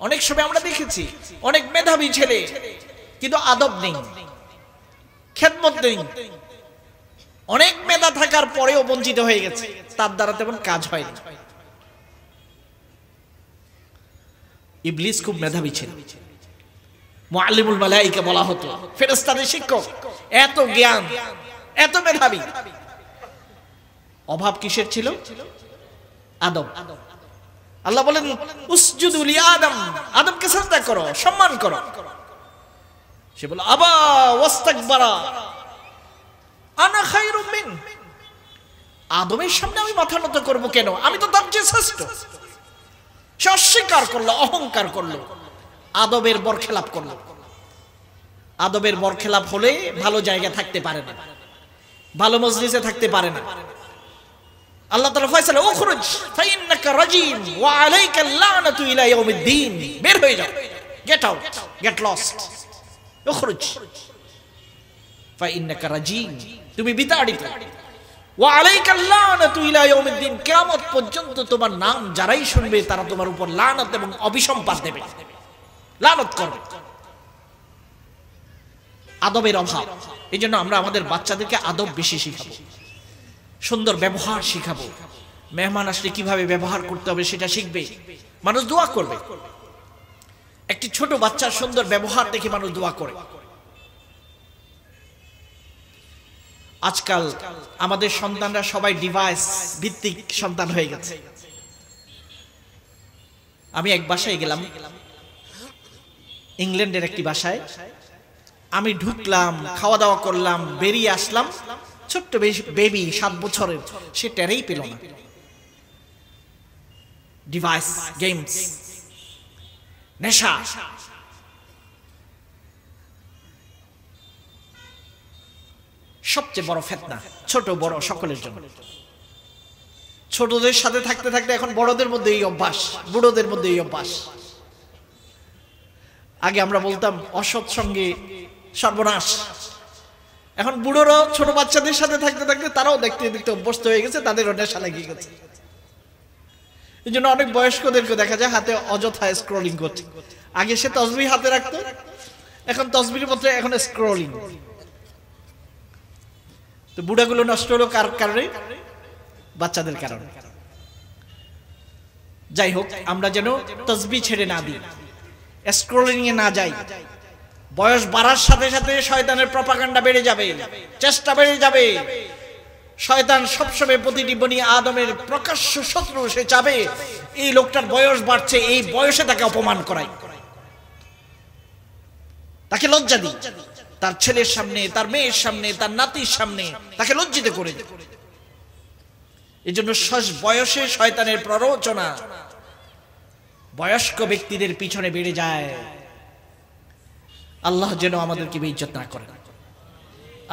অনেক সময় আমরা দেখেছি অনেক মেধাবী ছেলে, কিন্তু আদব নেই, খেদমত নেই। অনেক মেধা থাকার পরেও বঞ্চিত হয়ে গেছে, তার দ্বারা তেমন কাজ হয়নি। ইবলিস খুব মেধাবী ছিল, মুআল্লিমুল মালায়েকা বলা হতো, ফেরেশতাদের শিক্ষক। এত জ্ঞান, এত মেধাবী। অভাব কিসের ছিল? আদম। আল্লাহ বলেন উসজুদু লি আদম, আদমকে সিজদা করো, সম্মান করো। সে বলে আবা ওয়াস্তাকবারা আনা খায়রুম মিন, আদমের সামনে আমি মাথা নত করব কেন? আমি তো তার চেয়ে শ্রেষ্ঠ। সে অস্বীকার করলো, অহংকার করলো, আদবের বরখেলাপ করলো। আদবের বরখেলাপ হলে ভালো জায়গা থাকতে পারে না, ভালো মজলিসে থাকতে পারে না। আল্লাহ তাআলা ফয়সালা উখরুজ ফাইন্নাকা রাজিম ওয়া আলাইকা লানাতু ইলা ইয়াউমিদ্দিন, বের হয়ে যাও, গেট আউট, গেট লস্ট, উখরুজ ফাইন্নাকা রাজিম, তুমি বিতাড়িত, ওয়া আলাইকা লানাতু ইলা ইয়াউমিদ্দিন, কিয়ামত পর্যন্ত তোমার নাম যারাই শুনবে তারা তোমার উপর লানত এবং অভিসম্পাত দেবে, লানত করবে। আদবের অভাব। এইজন্য আমরা আমাদের বাচ্চাদেরকে আদব বেশি শিখাবো, সুন্দর ব্যবহার শিখাবো। মেহমান আসলে কিভাবে ব্যবহার করতে হবে সেটা শিখবে, মানুষ দোয়া করবে। একটি ছোট বাচ্চার সুন্দর ব্যবহার দেখে মানুষ দোয়া করে। আজকাল আমাদের সন্তানরা সবাই ডিভাইস ভিত্তিক সন্তান হয়ে গেছে। আমি এক বাসায় গেলাম, ইংল্যান্ডের একটি বাসায়। আমি ঢুকলাম, খাওয়া দাওয়া করলাম, বেরিয়ে আসলাম, ছোট্ট বেবি 7 বছরের, সে টেরেই পেল না। ডিভাইস, গেমস, নেশা। সবচেয়ে বড় ফিতনা, ছোট বড় সকলের জন্য। ছোটদের সাথে থাকতে থাকতে এখন বড়দের মধ্যে এই অভ্যাস, বুড়োদের মধ্যে এই অভ্যাস। আগে আমরা বলতাম অসৎ সঙ্গে সর্বনাশ, এখন বুড়োরা ছোট বাচ্চাদের সাথে থাকতে থাকতে তারাও দেখতে দেখতে অভ্যস্ত হয়ে গেছে, তাদেরও নেশা লেগে গেছে। এই জন্য অনেক বয়স্কদেরকে দেখা যায় হাতে অযথা স্ক্রলিং করছে। আগে সে তসবিহ হাতে রাখতো, এখন তসবিহের মধ্যে এখন স্ক্রলিং। তো বুড়াগুলো নষ্ট হলো কার কারণে? বাচ্চাদের কারণে। যাই হোক, আমরা যেন তসবিহ ছেড়ে না দিই, স্ক্রলিং এ না যাই। বয়স বাড়ার সাথে সাথে শয়তানের প্রপাগান্ডা বেড়ে যাবে, চেষ্টা বেড়ে যাবে। শয়তান সবসময় প্রতিটি বনি আদমের প্রকাশ্য শত্রু। সে চাবে এই লোকটার বয়স বাড়ছে, এই বয়সে তাকে অপমান করাই, তাকে লজ্জা দিই, তার ছেলের সামনে, তার মেয়ের সামনে, তার নাতির সামনে তাকে লজ্জিত করে দিই। এই জন্য বয়সে শয়তানের প্ররোচনা বয়স্ক ব্যক্তিদের পিছনে বেড়ে যায়। আল্লাহ যেন আমাদেরকে বেইজ্জত না করেন।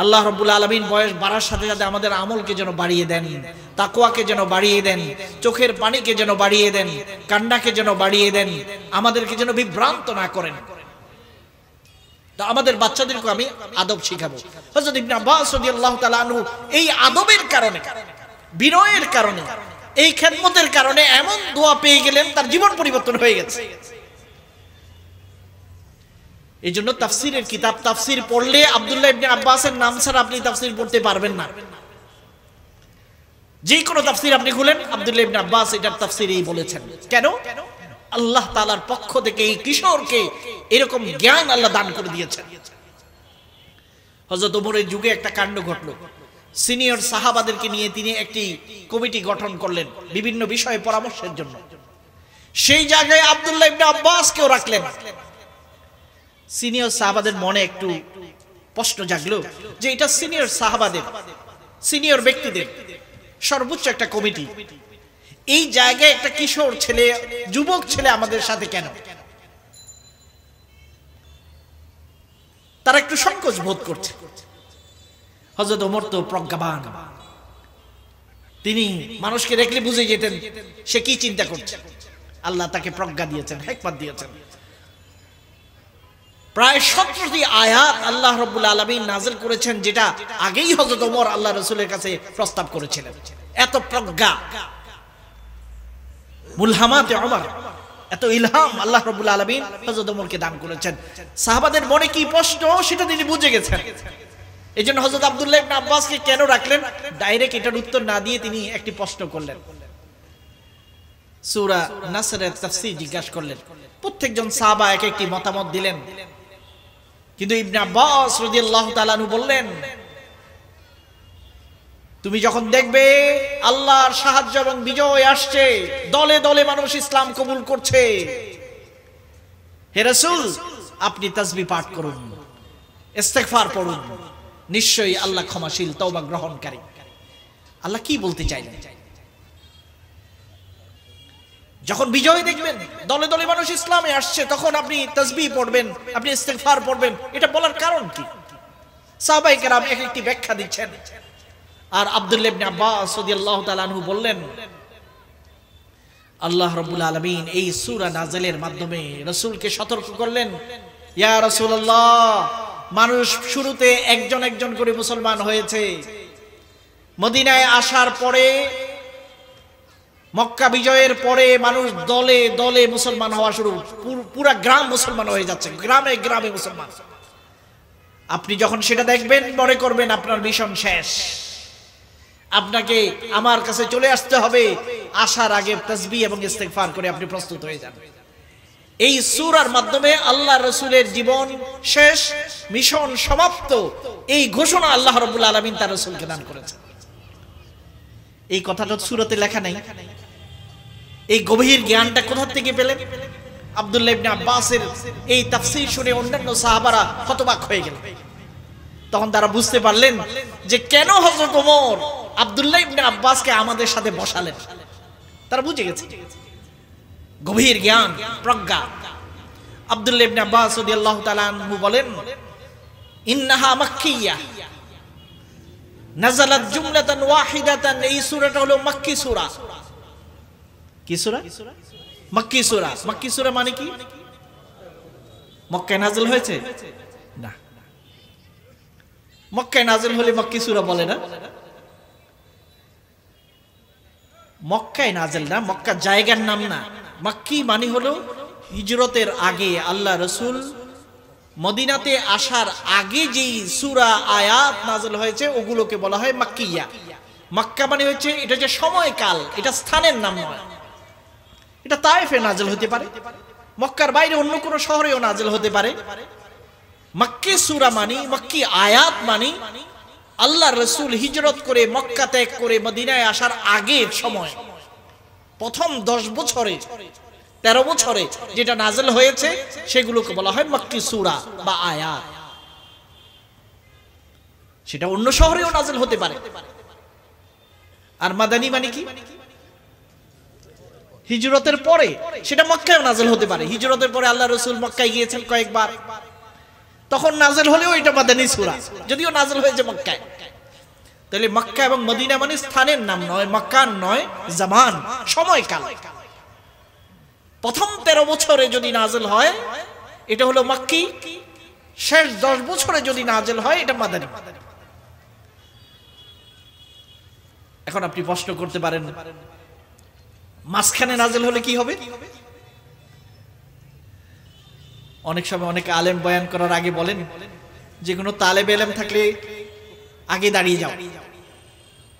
আল্লাহ রাব্বুল আলামিন বয়স বাড়ার সাথে সাথে আমাদের আমলকে যেন বাড়িয়ে দেন, তাকওয়াকে যেন বাড়িয়ে দেন, চোখের পানিকে যেন বাড়িয়ে দেন, কান্নাকে যেন বাড়িয়ে দেন, আমাদেরকে যেন বিভ্রান্ত না করেন। তো আমাদের বাচ্চাদেরকে আমি আদব শিখাবো। হযরত ইবনে আব্বাস রাদিয়াল্লাহু তাআলা আনহু এই আদবের কারণে, বিনয়ের কারণে, এই খেদমতের কারণে এমন দোয়া পেয়ে গেলেন, তার জীবন পরিবর্তন হয়ে গেছে। এই জন্য তাফসিরের কিতাব, তাফসির পড়লে আব্দুল্লাহ ইবনে আব্বাসের নাম ছাড়া আপনি তাফসির পড়তে পারবেন না। যে কোনো তাফসির আপনি খুলেন, আব্দুল্লাহ ইবনে আব্বাস এটার তাফসিরেই বলেছেন। কেন? আল্লাহ তাআলার পক্ষ থেকে এই কিশোরকে এরকম জ্ঞান আল্লাহ দান করে দিয়েছেন। হযরত ওমরের যুগে একটা কাণ্ড ঘটলো। সিনিয়র সাহাবাদেরকে নিয়ে তিনি একটি কমিটি গঠন করলেন বিভিন্ন বিষয়ে পরামর্শের জন্য। সেই জায়গায় আব্দুল্লাহ ইবনে আব্বাসকেও রাখলেন। সিনিয়র সাহাবাদের মনে একটু প্রশ্ন জাগলো যে এটা সিনিয়র সাহাবাদের, সিনিয়র ব্যক্তিদের সর্বোচ্চ একটা কমিটি, এই জায়গায় একটা কিশোর ছেলে, যুবক ছেলে আমাদের সাথে কেন? তারা একটু সংকোচ বোধ করছে। হযরত ওমর তো প্রজ্ঞাবান, তিনি মানুষকে দেখলে বুঝে যেতেন সে কি চিন্তা করছে। আল্লাহ তাকে প্রজ্ঞা দিয়েছেন, হিকমত দিয়েছেন। প্রায় 17টি আয়াত আল্লাহ রাব্বুল আলামিন নাযিল করেছেন, যেটা আগেই হযরত ওমর আল্লাহ রাসূলের কাছে প্রস্তাব করেছিলেন। এত প্রজ্ঞা, মুলহামাতে ওমর, এত ইলহাম আল্লাহ রাব্বুল আলামিন হযরত ওমরকে দান করেছেন। সাহাবাদের মনে কি প্রশ্ন সেটা তিনি বুঝে গেছেন। এই জন্য হযরত আব্দুল্লাহ ইবনে আব্বাসকে কেন রাখলেন, ডাইরেক্ট এটার উত্তর না দিয়ে তিনি একটি প্রশ্ন করলেন, সূরা নাসরের তাফসীর জিজ্ঞাসা করলেন। প্রত্যেকজন সাহাবা এক একটি মতামত দিলেন, কিন্তু ইবনে আব্বাস রাদিয়াল্লাহু তাআলা আনহু বললেন, তুমি যখন দেখবে আল্লাহর সাহায্য এবং বিজয় আসছে, দলে দলে মানুষ ইসলাম কবুল করছে, হে রাসূল আপনি তাসবিহ পাঠ করুন, ইস্তেগফার পড়ুন, নিশ্চয়ই আল্লাহ ক্ষমাশীল, তওবা গ্রহণকারী। আল্লাহ কি বলতে চাইলেন? যখন বিজয় দেখবেন, দলে দলে মানুষ ইসলামে আসছে, তখন আপনি তাসবিহ পড়বেন, আপনি ইস্তেগফার পড়বেন, এটা বলার কারণ কি? সাহাবায়ে কেরাম এক একটি ব্যাখ্যা দিচ্ছেন। আর আব্দুল্লাহ ইবনে আব্বাস রাদিয়াল্লাহু তাআলা আনহু বললেন, আল্লাহ রাব্বুল আলামিন এই সূরা নাযিলের মাধ্যমে রাসূলকে সতর্ক করলেন, ইয়া রাসূলুল্লাহ, মানুষ শুরুতে একজন একজন করে মুসলমান হয়েছে, মদিনায় আসার পরে, মক্কা বিজয়ের পরে মানুষ দলে দলে মুসলমান হওয়া শুরু, পুরা গ্রাম মুসলমান হয়ে যাচ্ছে, গ্রামে গ্রামে মুসলমান। আপনি যখন সেটা দেখবেন মনে করবেন আপনার মিশন শেষ, আপনাকে আমার কাছে চলে আসতে হবে, আসার আগে তাসবিহ এবং ইস্তেগফার করে আপনি প্রস্তুত হয়ে যান। এই সূরার মাধ্যমে আল্লাহ রাসূলের জীবন শেষ, মিশন সমাপ্ত, এই ঘোষণা আল্লাহ রাব্বুল আলামিন তার রাসূলকে দান করেছেন। এই কথাটা সূরাতে লেখা নেই, এই গভীর জ্ঞানটা কোথা থেকে পেলেন? আব্দুল্লাহ ইবনে আব্বাসের এই তাফসীর শুনে অন্যান্য সাহাবারা হতবাক হয়ে গেলেন। তখন তারা বুঝতে পারলেন যে কেন হযরত ওমর আব্দুল্লাহ ইবনে আব্বাসকে আমাদের সাথে বসালেন। তারা বুঝে গেছে, গভীর জ্ঞান, প্রজ্ঞা। আব্দুল্লাহ ইবনে আব্বাস রাদিয়াল্লাহু তাআলা আনহু বলেন, ইন্নাহা মাক্কিয়া নাযালাত জুমলাতান ওয়াহিদাতান। এই সূরাটা হলো মক্কি সূরা। কি সূরা? মক্কি সূরা। মক্কি সূরা মানে কি? মক্কায় নাযিল হয়েছে না, মক্কায় নাযিল হলে মক্কি সূরা বলে না। মক্কায় নাযিল না, মক্কা জায়গার নাম না। মক্কি মানে হলো হিজরতের আগে, আল্লাহ রাসূল মদিনাতে আসার আগে যেই সূরা আয়াত নাযিল হয়েছে ওগুলোকে বলা হয় মাক্কিয়া। মক্কা মানে হচ্ছে এটা যে সময়কাল, এটা স্থানের নাম নয়। এটা তায়েফে নাযিল হতে পারে, মক্কার বাইরে অন্য কোনো শহরেও নাযিল হতে পারে। মক্কি সূরা মানে, মক্কি আয়াত মানে আল্লাহ রাসূল হিজরত করে মক্কা ত্যাগ করে মদিনায় আসার আগের সময়, প্রথম 10 বছরে 13 বছরে যেটা নাযিল হয়েছে সেগুলোকে বলা হয় মক্কি সূরা বা আয়াত। সেটা অন্য শহরেও নাযিল হতে পারে। আর মাদানী মানে কি? হিজরতের পরে, সেটা মক্কায়ও নাযিল হতে পারে। হিজরতের পরে আল্লাহ রাসূল মক্কায় গিয়েছেন কয়েকবার, তখন নাযিল হলেও এটা মাদানী সূরা, যদিও নাযিল হয়েছে মক্কায়। তাহলে মক্কা এবং মদিনা মানে স্থানের নাম নয়, মাকান নয়, জামান, সময়কাল। প্রথম 13 বছরে যদি নাযিল হয় এটা হলো মক্কি, শেষ 10 বছরে যদি নাযিল হয় এটা মাদানী। এখন আপনি প্রশ্ন করতে পারেন, মাঝখানে নাযিল হলে কি হবে? অনেক সময় অনেক আলেম বয়ান করার আগে বলেন যে কোনো তালেব ইলম থাকলে আগে দাঁড়িয়ে যাও,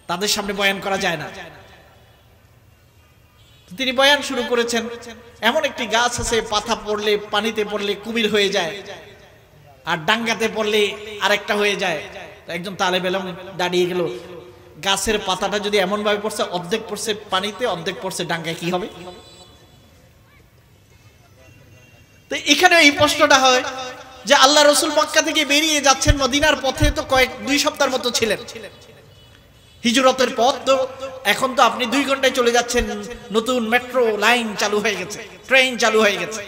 তাদের সামনে বয়ান করা যায় না। তিনি বয়ান শুরু করেছেন, এমন একটি গাছ আছে পাতা পড়লে, পানিতে পড়লে কুমির হয়ে যায়, আর ডাঙ্গাতে পড়লে আরেকটা হয়ে যায়। একজন তালেব ইলম দাঁড়িয়ে গেল, গাছের পাতাটা যদি এমন ভাবে পড়ছে, অর্ধেক পড়ছে পানিতে, অর্ধেক পড়ছে ডাঙ্গায়, কি হবে? তো এখানে এই প্রশ্নটা হয় যে আল্লাহ রাসূল মক্কা থেকে বেরিয়ে যাচ্ছেন, মদিনার পথে তো 2 সপ্তাহের মতো ছিলেন। হিজরতের পথ তো এখন তো আপনি 2 ঘন্টায় চলে যাচ্ছেন, নতুন মেট্রো লাইন চালু হয়ে গেছে, ট্রেন চালু হয়ে গেছে।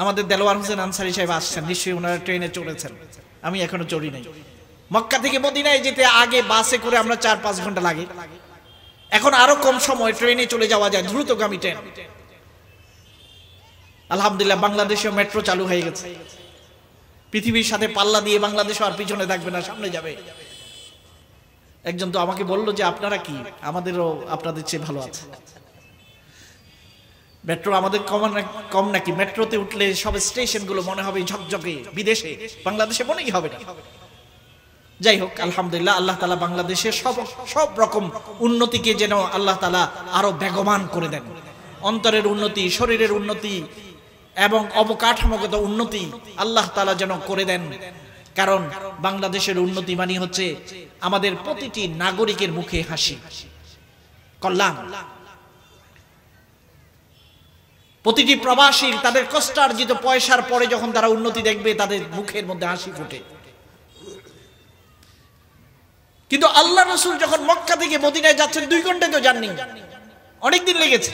আমাদের দেলোয়ার হোসেন আনসারী সাহেব আসছেন, নিশ্চয়ই ওনারা ট্রেনে চড়েছেন, আমি এখনো চড়ি নাই। মক্কা থেকে মদিনায় যেতে আগে বাসে করে আমরা 4-5 ঘন্টা লাগে, এখন আরো কম সময় ট্রেনে চলে যাওয়া যায়, দ্রুতগামী ট্রেন। আলহামদুলিল্লাহ বাংলাদেশেও মেট্রো চালু হয়ে গেছে। পৃথিবীর সাথে পাল্লা দিয়ে বাংলাদেশ আর পিছনে থাকবে না, সামনে যাবে। একজন তো আমাকে বলল যে আপনারা কি, আমাদেরও আপনাদের চেয়ে ভালো আছে। মেট্রো আমাদের কম নাকি? মেট্রোতে উঠলে সব স্টেশনগুলো মনে হবে ঝকঝকে, বিদেশে বাংলাদেশে মনেই হবে না। যাই হোক, আলহামদুলিল্লাহ, আল্লাহ তাআলা বাংলাদেশে সব রকম উন্নতিকে যেন আল্লাহ তাআলা আরো বেগবান করে দেন। অন্তরের উন্নতি, শরীরের উন্নতি এবং অবকাঠামোগত উন্নতি আল্লাহ তাআলা যেন করে দেন। কারণ বাংলাদেশের উন্নতি মানে হচ্ছে আমাদের প্রতিটি নাগরিকের মুখে হাসি, কল্যাণ। প্রতিটি প্রবাসী তাদের কষ্টার্জিত পয়সার পরে যখন তারা উন্নতি দেখবে, তাদের মুখের মধ্যে হাসি ফুটে। কিন্তু আল্লাহ রাসূল যখন মক্কা থেকে মদিনায় যাচ্ছেন 2 ঘন্টা তো যাননি, অনেকদিন লেগেছে।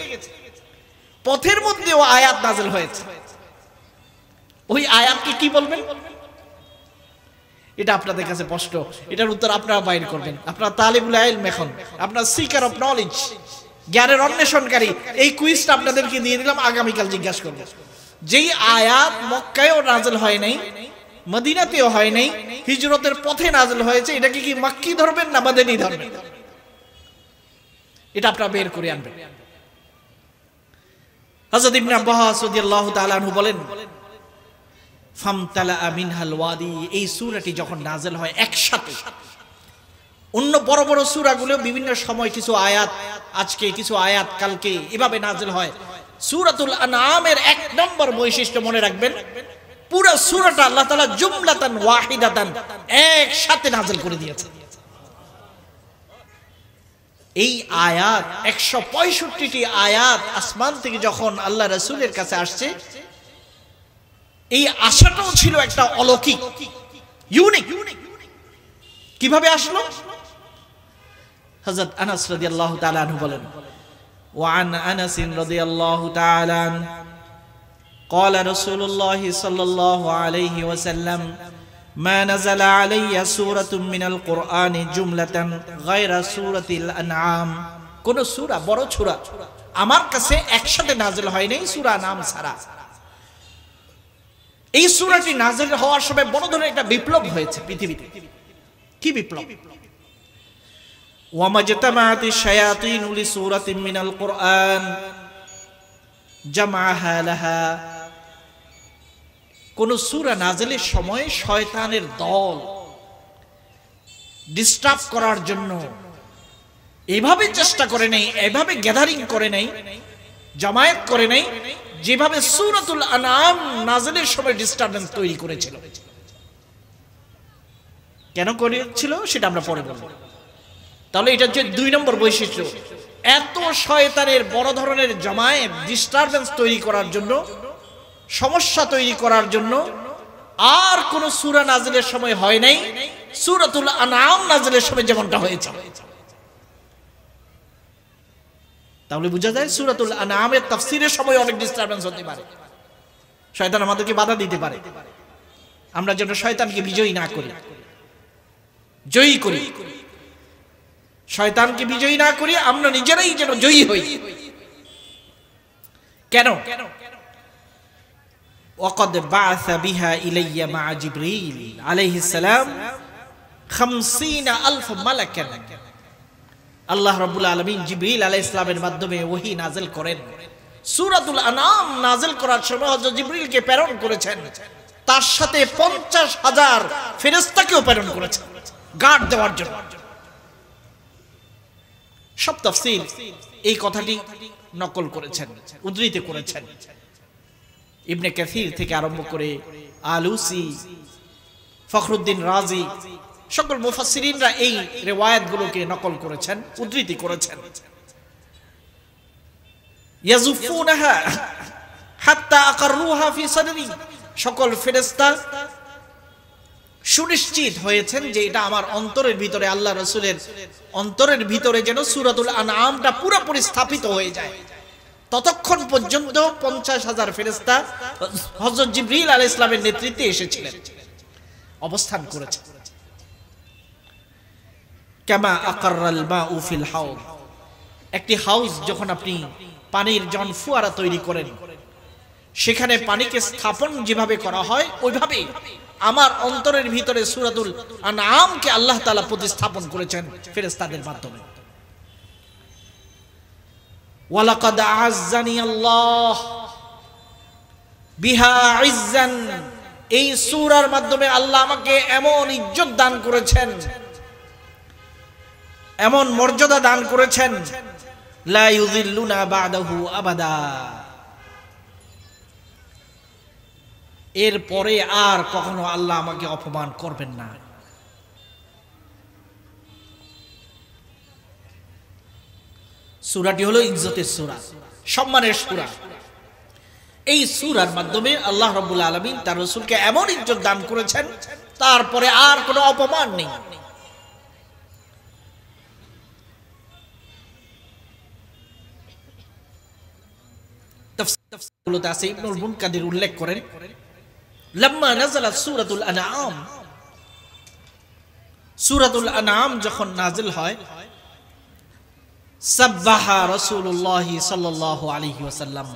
পথের মধ্যেও আয়াত নাযিল হয়েছে। ওই আয়াতকে কি বলবেন? এটা আপনাদের কাছে প্রশ্ন, এটার উত্তর আপনারা বাইর করবেন। আপনারা তালিবুল ইলম, এখন আপনারা সিকার অফ নলেজ, জ্ঞানের অন্বেষণকারী। এই কুইজটা আপনাদেরকে দিয়ে দিলাম, আগামীকাল জিজ্ঞাসা করব। যেই আয়াত মক্কায়ও নাযিল হয় নাই, মদিনাতেও হয় নাই, হিজরতের পথে নাযিল হয়েছে, এটাকে কি মক্কি ধরবেন না মাদানী ধরবেন? এটা আপনারা বের করে আনবেন। হযরত ইবনে আব্বাস রাদিয়াল্লাহু তাআলা আনহু বলেন, ফামতালা মিনহাল ওয়াদি, এই সূরাটি যখন নাযিল হয় একসাথে, অন্য বড় বড় সূরাগুলো বিভিন্ন সময় কিছু আয়াত আজকে, কিছু আয়াত কালকে, এভাবে নাযিল হয়। সূরাতুল আনআমের 1 নম্বর বৈশিষ্ট্য মনে রাখবেন, পুরো সূরাটা আল্লাহ তাআলা জুমলাতান ওয়াহিদাতান একসাথে নাযিল করে দিয়েছেন। এই আয়াত 165টি আয়াত আসমান থেকে যখন আল্লাহ রাসূলের কাছে আসছে, এই আশাটাও ছিল একটা অলৌকিক, ইউনিক। কিভাবে আসলো? হযরত আনাস রাদিয়াল্লাহু তাআলা আনহু বলেন, ওয়া আন আনাস রাদিয়াল্লাহু তাআলা قال رسول الله صلى الله عليه وسلم ما نزل علي سورة من القرآن جملة غير سورة الأنعام। কোন সূরা, বড় সূরা আমার কাছে একসাথে নাযিল হয় নাই সূরা নাম ছাড়া। এই সূরাটি নাযিল হওয়ার সময় বড় ধরনের একটা বিপ্লব হয়েছে পৃথিবীতে। কি বিপ্লব? ওয়ামাজতামাতি শায়াতিন লিসূরাতিন মিনাল কুরআন জামাআহা লাহা। কোন সূরা নাযিলের সময় শয়তানের দল ডিস্টার্ব করার জন্য এভাবে চেষ্টা করে নাই, এভাবে গ্যাদারিং করে নাই, জামায়াত করে নাই, যেভাবে সূরাতুল আনআম নাযিলের সময় ডিস্টারবেন্স তৈরি করেছিল। কেন করেছিল সেটা আমরা পরে বলবো। তাহলে এটা যে 2 নম্বর বৈশিষ্ট্য, এত শয়তানের বড় ধরনের জামায়াত ডিস্টারবেন্স তৈরি করার জন্য, সমস্যা তৈরি করার জন্য আর কোন সূরা নাযিলের সময় হয় নাই সূরাতুল আনআম নাযিলের সময় যেমনটা হয়েছে। তাহলে বোঝা যায় সূরাতুল আনআমের তাফসীরের সময় অনেক ডিস্টারবেন্স হতে পারে, শয়তান আমাদেরকে বাধা দিতে পারে। আমরা যেন শয়তানকে বিজয়ী না করি, জয়ী করি। শয়তানকে বিজয়ী না করি, আমরা নিজেরাই যেন জয়ী হই। কেন? ওয়াকাদ বাআসা বিহা ইলাইয়া মা জিবরিল আলাইহিস সালাম 50000 মালাকান। আল্লাহ রাব্বুল আলামিন জিবরিল আলাইহিস সালামের মাধ্যমে ওহী নাযিল করেন। সূরাতুল আনআম নাযিল করার সময় হযরত জিবরিলকে প্রেরণ করেছেন, তার সাথে 50000 ফেরেশতাকেও প্রেরণ করেছেন গার্ড দেওয়ার জন্য। সব তাফসীর এই কথাটি নকল করেছেন, উদ্ধৃত করেছেন। ইবনে কাসির থেকে আরম্ভ করে আলুসি, ফখরুদ্দিন রাজি, সকল মুফাসসিরিনরা এই রিওয়ায়াতগুলোকে নকল করেছেন, উদ্ধৃতি করেছেন। ইয়াজুফুনাহা হাত্তা আকাররুহা ফি সাদরি, সকল ফেরেশতা সুনিশ্চিত হয়েছেন যে এটা আমার অন্তরের ভিতরে, আল্লাহ রাসূলের অন্তরের ভিতরে যেন সূরাতুল আনআমটা পুরোপুরি স্থাপিত হয়ে যায়। ততক্ষণ পর্যন্ত 50000 ফেরেশতা হযরত জিবরিল আলাইহিস সালামের নেতৃত্বে এসেছিলেন, অবস্থান করেছেন। কামা আকাররাল মাউ ফিল হাউদ, একটি হাউস যখন আপনি পানির জন ফুয়ারা তৈরি করেন, সেখানে পানিকে স্থাপন যেভাবে করা হয় ওইভাবে আমার অন্তরের ভিতরে সূরাতুল আনআমকে আল্লাহ তাআলা প্রতিস্থাপন করেছেন ফেরেশতাদের মাধ্যমে। ওয়ালাকাদ আ'আজ্জানি আল্লাহ বিহা ইজ্জান, এই সূরার মাধ্যমে আল্লাহ আমাকে এমন ইজ্জত দান করেছেন, এমন মর্যাদা দান করেছেন, লা ইউযিল্লুনা বা'দাহু আবাদা, এরপরে আর কখনো আল্লাহ আমাকে অপমান করবেন না। সূরাটি হলো ইজ্জতের সূরা, সম্মানের সূরা। এই সূরার মাধ্যমে আল্লাহ রাব্বুল আলামিন তার রাসূলকে এমন ইজ্জত দান করেছেন, তারপরে আর কোনো অপমান নেই। তাফসীরগুলোতে আছে, ইবনুল মুনকাদির উল্লেখ করেন, লাম্মা নাযালাত সূরাতুল আনআম, সূরাতুল আনআম যখন নাযিল হয়, সাব্বাহা রাসূলুল্লাহ সাল্লাল্লাহু আলাইহি ওয়াসাল্লাম,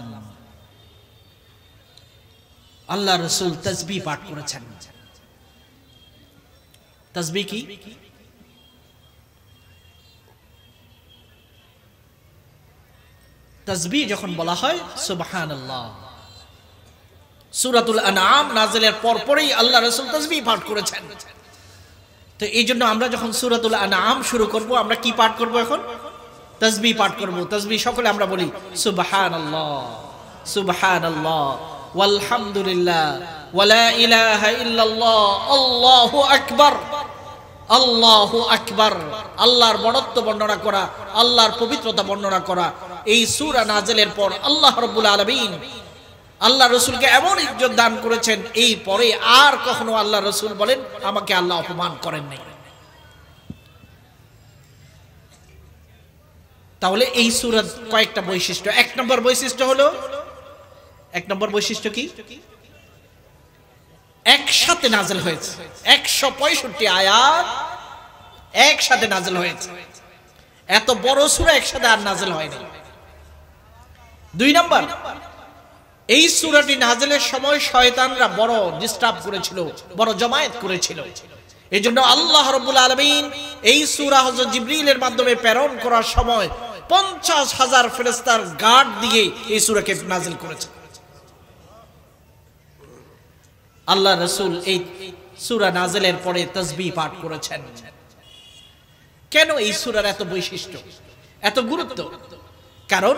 আল্লাহ রাসূল তাসবিহ পাঠ করেছেন। তাসবিহ কি? তাসবিহ যখন বলা হয় সুবহানাল্লাহ, সূরাতুল আনআম নাযিলের পরপরই আল্লাহ রাসূল তাসবিহ পাঠ করেছেন। তো এই জন্য আমরা যখন সূরাতুল আনআম শুরু করব, আমরা কি পাঠ করব? এখন তাসবিহ পাঠ করব। তাসবিহ সকলে আমরা বলি সুবহানাল্লাহ, সুবহানাল্লাহ, ওয়ালহামদুলিল্লাহ, ওয়ালা ইলাহা ইল্লাল্লাহ, আল্লাহু আকবার, আল্লাহু আকবার। আল্লাহর বড়ত্ব বর্ণনা করা, আল্লাহর পবিত্রতা বর্ণনা করা। এই সূরা নাযিলের পর আল্লাহ রাব্বুল আলামিন আল্লাহ রাসূলকে এমন ইজ্জত দান করেছেন, এই পরে আর কখনো আল্লাহ রাসূল বলেন আমাকে আল্লাহ অপমান করেন নাই। তাহলে এই সূরার কয়েকটা বৈশিষ্ট্য। এক নম্বর বৈশিষ্ট্য হলো, এক নম্বর বৈশিষ্ট্য কি? একসাথে নাযিল হয়েছে, 165 আয়াত একসাথে নাযিল হয়েছে। এত বড় সূরা একসাথে আর নাযিল হয়নি। দুই নম্বর, এই সূরাটি নাযিলের সময় শয়তানরা বড় ডিস্টার্ব করেছিল, বড় জমায়েত করেছিল। এজন্য আল্লাহ রাব্বুল আলামিন এই সূরা হযরত জিবরিলের মাধ্যমে প্রেরণ করার সময় 50,000 ফেরেশতার গার্ড দিয়ে এই সূরাকে নাযিল করেছেন। আল্লাহ রাসূল এই সূরা নাযিলের পরে তাসবিহ পাঠ করেছেন। কেন এই সূরার এত বৈশিষ্ট্য, এত গুরুত্ব? কারণ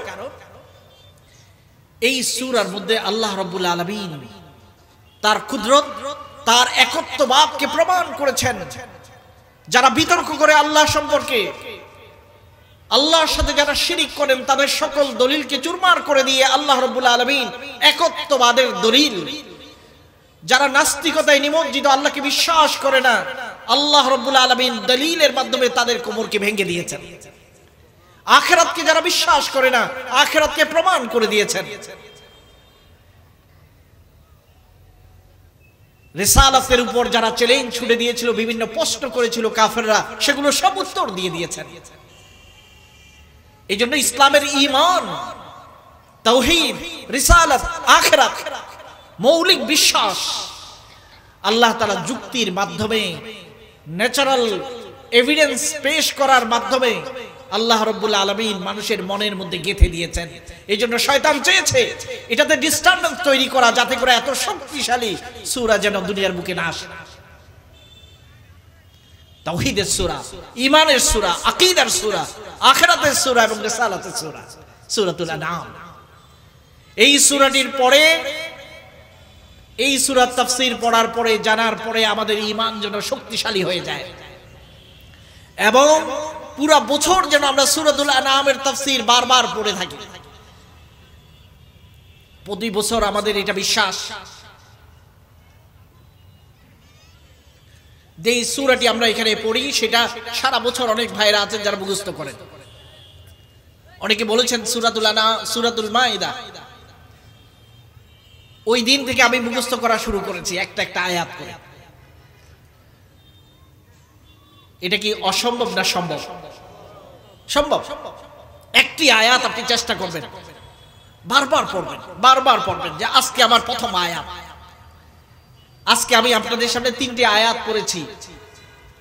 এই সূরার মধ্যে আল্লাহ রাব্বুল আলামিন তার কুদরত, তার একত্ববাদকে প্রমাণ করেছেন। যারা বিতর্ক করে আল্লাহ সম্পর্কে, আল্লাহর সাথে যারা শিরিক করেন, তাদের সকল দলিলকে চুরমার করে দিয়ে আল্লাহ রাব্বুল আলামিন একত্ববাদের দলিল, যারা নাস্তিকতায় নিমজ্জিত, আল্লাহকে বিশ্বাস করে না, আল্লাহ রাব্বুল আলামিন দলিলের মাধ্যমে তাদের কোমরকে ভেঙে দিয়েছেন। আখিরাতকে যারা বিশ্বাস করে না, আখিরাতকে প্রমাণ করে দিয়েছেন। রিসালাতের উপর যারা চ্যালেঞ্জ ছুড়ে দিয়েছিল, বিভিন্ন প্রশ্ন করেছিল কাফেররা, সেগুলো সব উত্তর দিয়ে দিয়েছেন। এই জন্য ইসলামের ঈমান, তাওহীদ, রিসালাত, আখিরাত, মৌলিক বিশ্বাস আল্লাহ তাআলা যুক্তির মাধ্যমে, ন্যাচারাল এভিডেন্স পেশ করার মাধ্যমে আল্লাহ রাব্বুল আলামিন মানুষের মনের মধ্যে গেঁথে দিয়েছেন। এই জন্য শয়তান চেয়েছে এটাতে ডিস্টারবেন্স তৈরি করা, যাতে করে এত শক্তিশালী সূরা যেন দুনিয়ার বুকে না আসে। তাওহীদের সূরা, ঈমানের সূরা, আকীদার সূরা, আখিরাতের সূরা এবং রিসালাতের সূরা, সূরাতুল আনআম। এই সূরাটির পরে, এই সূরার তাফসীর পড়ার পরে, জানার পরে আমাদের ঈমান যেন শক্তিশালী হয়ে যায়, এবং পুরা বছর যেন আমরা সূরাতুল আনআমের তাফসীর বারবার পড়ে থাকি। প্রতি বছর আমাদের এটা বিশ্বাস যে এই সূরাটি আমরা এখানে পড়ি, সেটা সারা বছর অনেক ভাইরা আছেন যারা মুখস্থ করেন। অনেকে বলেছেন সূরাতুল মাইদা, ওই দিন থেকে আমি মুখস্থ করা শুরু করেছি একটা একটা আয়াত করে। এটা কি অসম্ভব না সম্ভব? সম্ভব। একটি আয়াত আপনি চেষ্টা করবেন, বারবার পড়বেন, বারবার পড়বেন, যে আজকে আমার প্রথম আয়াত। আজকে আমি আপনাদের সামনে 3টি আয়াত পড়েছি।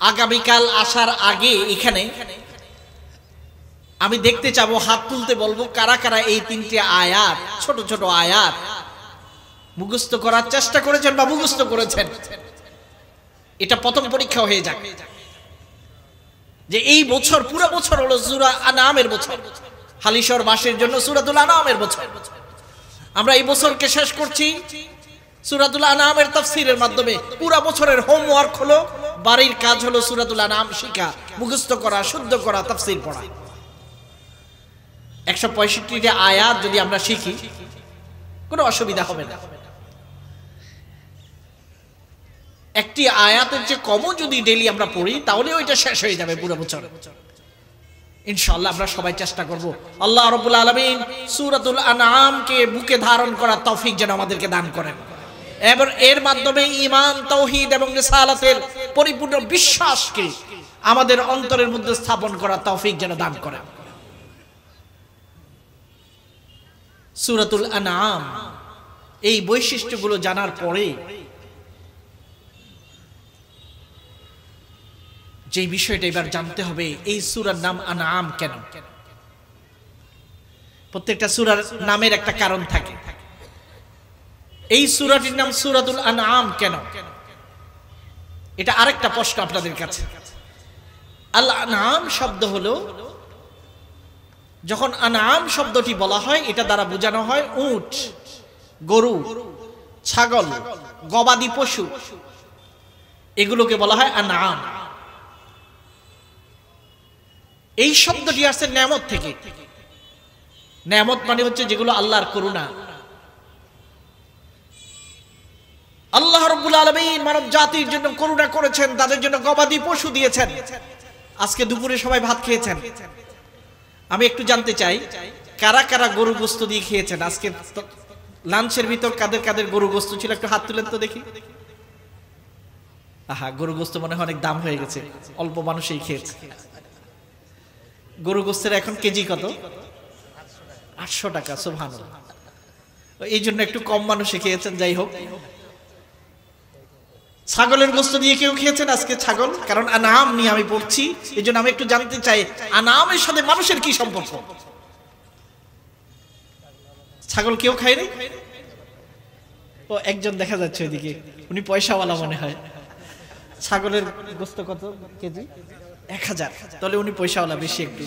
আগামীকাল আসার আগে এখানে আমি দেখতে চাবো, হাত তুলতে বলবো, কারা কারা এই 3টে আয়াত, ছোট ছোট আয়াত মুখস্থ করার চেষ্টা করেছেন বা মুখস্থ করেছেন। এটা প্রথম পরীক্ষা হয়ে যাক যে এই বছর, পুরো বছর হলো সূরা আনআমের বছর, হালিশর মাসের জন্য সূরাতুল আনআমের বছর। আমরা এই বছরকে শেষ করছি সূরাতুল আনআমের তাফসীরের মাধ্যমে। পুরো বছরের হোমওয়ার্ক হলো, বাড়ির কাজ হলো সূরাতুল আনআম শিখা, মুখস্থ করা, শুদ্ধ করা, তাফসীর পড়া। 165টা আয়াত যদি আমরা শিখি কোনো অসুবিধা হবে না। একটি আয়াতের যে কমও যদি ডেইলি আমরা পড়ি তাহলে ওইটা শেষ হয়ে যাবে পুরো বছর ইনশাআল্লাহ। আমরা সবাই চেষ্টা করব আল্লাহ রাব্বুল আলামিন সূরাতুল আনআমকে বুকে ধারণ করার তৌফিক যেন আমাদেরকে দান করেন, এবং এর মাধ্যমে ঈমান, তাওহীদ এবং রিসালাতের পরিপূর্ণ বিশ্বাসকে আমাদের অন্তরের মধ্যে স্থাপন করার তৌফিক যেন দান করেন। সূরাতুল আনআম এই বৈশিষ্ট্যগুলো জানার পরে যে বিষয়টা এবার জানতে হবে, এই সূরার নাম আনআম কেন? প্রত্যেকটা সূরার নামের একটা কারণ থাকে। এই সূরাটির নাম সূরাতুল আনআম কেন? এটা আরেকটা প্রশ্ন আপনাদের কাছে। আল আনআম শব্দ হলো, যখন আনআম শব্দটি বলা হয় এটা দ্বারা বোঝানো হয় উট, গরু, ছাগল, গবাদি পশু, এগুলোকে বলা হয় আনআম। এই শব্দটি আসছে নেয়ামত থেকে। নেয়ামত মানে হচ্ছে যেগুলো আল্লাহর করুণা। আল্লাহ রাব্বুল আলামিন মানব জাতির জন্য করুণা করেছেন, তাদের জন্য গবাদি পশু দিয়েছেন। আজকে দুপুরে সবাই ভাত খেয়েছেন। আমি একটু জানতে চাই কারা কারা গরু গোশত দিয়ে খেয়েছেন আজকে লাঞ্চের ভিতর? কাদের কাদের গরু গোশত ছিল একটু হাত তুলেন তো দেখি। আহা, গরু গোশত মনে হয় অনেক দাম হয়ে গেছে, অল্প মানুষই খেয়েছে। গরু গোশতের এখন কেজি কত? 800 টাকা। সুবহানাল্লাহ। এই জন্য একটু কম মানুষে খেয়েছেন। যাই হোক, ছাগলের গোশত দিয়ে কেউ খেয়েছেন আজকে? ছাগল, কারণ আনআম নিয়ে আমি পড়ছি, এই জন্য আমি একটু জানতে চাই আনআমের সাথে মানুষের কি সম্পর্ক? ছাগল কেউ খায়নি? ও একজন দেখা যাচ্ছে ওইদিকে, উনি পয়সাওয়ালা মনে হয়। ছাগলের গোশত কত কেজি? 1000। তাহলে উনি পয়সাওয়ালা বেশি একটু।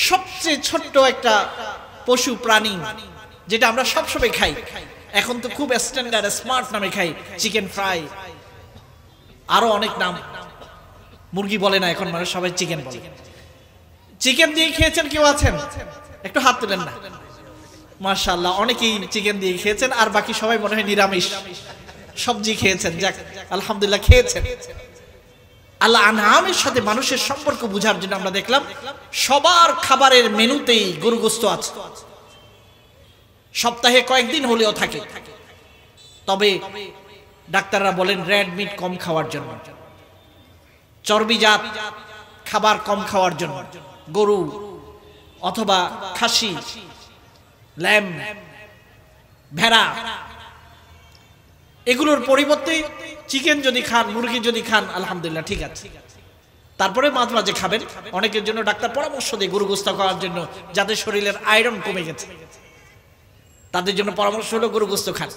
সবচেয়ে ছোট্ট একটা পশু প্রাণী যেটা আমরা সবসময় খাই, এখন তো খুব স্ট্যান্ডার্ড স্মার্ট নামে খাই, চিকেন ফ্রাই, আরো অনেক নাম। মুরগি বলে না এখন মানুষ, সবাই চিকেন বলে। চিকেন দিয়ে খেয়েছেন কেউ আছেন? একটু হাত তুলেন না। মাশাআল্লাহ, অনেকেই চিকেন দিয়ে খেয়েছেন, আর বাকি সবাই মনে হয় নিরামিষ সবজি খেয়েছেন। যাক, আলহামদুলিল্লাহ খেয়েছেন। আল্লাহ আনআমের সাথে মানুষের সম্পর্ক বোঝার জন্য আমরা দেখলাম সবার খাবারের মেনুতেই গরু গোশত আছে। সপ্তাহে কয়েকদিন হলেও থাকে। তবে ডাক্তাররা বলেন রেড মিট কম খাওয়ার জন্য, চর্বিজাত খাবার কম খাওয়ার জন্য। গরু অথবা খাসি, ল্যাম্ব, ভেড়া, এগুলোর পরিবর্তে চিকেন যদি খান, মুরগি যদি খান, আলহামদুলিল্লাহ ঠিক আছে। তারপরে মাঝে মাঝে খাবেন। অনেকের জন্য ডাক্তার পরামর্শ দেয় গরু গোশত খাওয়ার জন্য, যাদের শরীরের আয়রন কমে গেছে, তাদের জন্য পরামর্শ হলো গরু গোশত খান।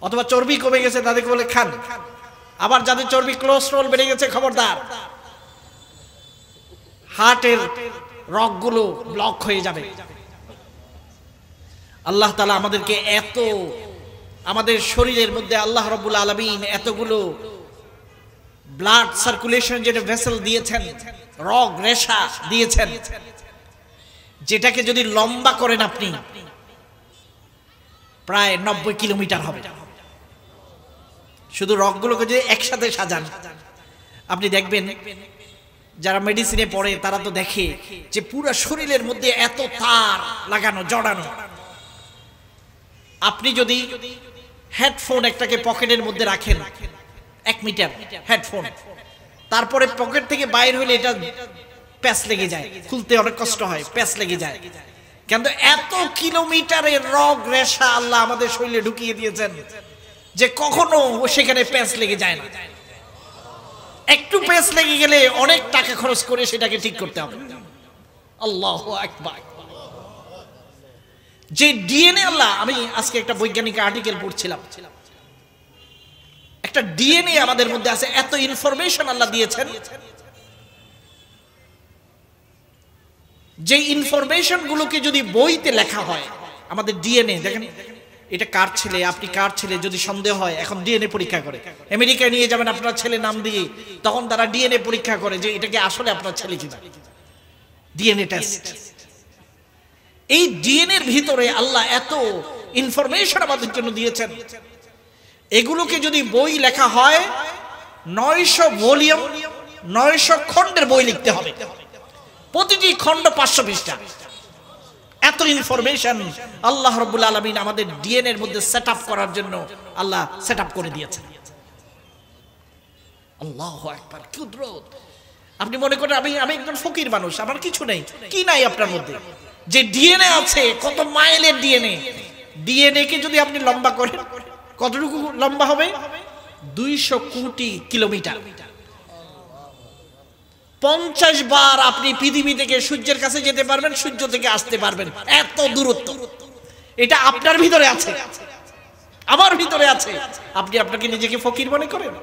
অথবা চর্বি কমে গেছে, তাদেরকে বলে খান। আবার যাদের চর্বি, কোলেস্টেরল বেড়ে গেছে, খবরদার, হার্টের রগগুলো ব্লক হয়ে যাবে। আল্লাহ তাআলা আমাদেরকে এত, আমাদের শরীরের মধ্যে আল্লাহ রাব্বুল আলামিন এতগুলো ব্লাড সার্কুলেশন যেটা ভেসেল দিয়েছেন, রগ রেশা দিয়েছেন, যেটাকে যদি লম্বা করেন আপনি প্রায় 90 কিলোমিটার হবে। শুধু রগগুলোকে যদি একসাথে সাজান, আপনি দেখবেন যারা মেডিসিনে পড়ে তারা তো দেখে যে পুরো শরীরের মধ্যে এত তার লাগানো, জড়ানো। আপনি যদি হেডফোন একটাকে পকেটের মধ্যে রাখেন, 1 মিটার হেডফোন, তারপরে পকেট থেকে বাইর হলে এটা প্যাচ লেগে যায়, খুলতে অনেক কষ্ট হয়, প্যাচ লেগে যায়। কিন্তু এত কিলোমিটারের রগ রেশা আল্লাহ আমাদের শরীরে ঢুকিয়ে দিয়েছেন যে কখনো সেখানে প্যাচ লেগে যায় না। একটু পেস লেগে গেলে অনেক টাকা খরচ করে সেটাকে ঠিক করতে হবে। আল্লাহু আকবার। যে ডিএনএ আল্লাহ, আমি আজকে একটা বৈজ্ঞানিক আর্টিকেল পড়ছিলাম, একটা ডিএনএ আমাদের মধ্যে আছে, এত ইনফরমেশন আল্লাহ দিয়েছেন, যে ইনফরমেশন গুলোকে যদি বইতে লেখা হয়, আমাদের ডিএনএ দেখেন, এটা কার ছেলে, আপনি কার ছেলে, যদি সন্দেহ হয় এখন ডিএনএ পরীক্ষা করে। আমেরিকায় নিয়ে যাবেন আপনার ছেলে নাম দিয়ে, তখন তারা ডিএনএ পরীক্ষা করে যে এটাকে আসলে আপনার ছেলে কিনা, ডিএনএ টেস্ট। এই ডিএনএ এর ভিতরে আল্লাহ এত ইনফরমেশন আমাদের জন্য দিয়েছেন, এগুলোকে যদি বই লেখা হয় 900 ভলিউম 900 খণ্ডের বই লিখতে হবে, প্রতিটি খণ্ড 500 পৃষ্ঠা। এত ইনফরমেশন আল্লাহ রাব্বুল আলামিন আমাদের ডিএনএ এর মধ্যে সেটআপ করার জন্য আল্লাহ সেটআপ করে দিয়েছেন। আল্লাহু আকবার, কি কুদরত! আপনি মনে করেন আমি একজন ফকির মানুষ, আমার কিছু নেই, কি নাই আপনার মধ্যে? যে ডিএনএ আছে, কত মাইলের ডিএনএ, ডিএনএ কে যদি আপনি লম্বা করেন, কতটুকু লম্বা হবে? 200 কোটি কিলোমিটার। 50 বার আপনি পৃথিবী থেকে সূর্যের কাছে যেতে পারবেন, সূর্য থেকে আসতে পারবেন, এত দূরত্ব। এটা আপনার ভিতরে আছে, আমার ভিতরে আছে। আপনি আপনাকে নিজেকে ফকির মনে করেন?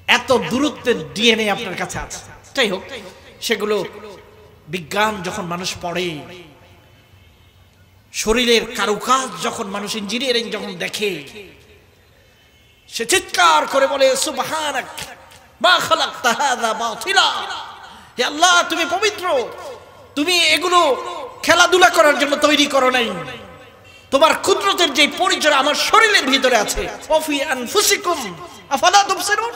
এত দূরত্বের ডিএনএ আপনার কাছে আছে। যাই হোক, সেগুলো বিজ্ঞান যখন মানুষ পড়ে, শরীরের কারুকাজ যখন মানুষ, ইঞ্জিনিয়ারিং যখন দেখে, সে চিৎকার করে বলে সুবহানাক মা খালাকতা হাযা বাতিলা। হে আল্লাহ, তুমি পবিত্র, তুমি এগুলো খেলাধুলা করার জন্য তৈরি করো নাই। তোমার কুদরতের যে পরিচয় আমার শরীরের ভিতরে আছে, ওয়াফি আনফুসিকুম আফালা তুবসিরুন,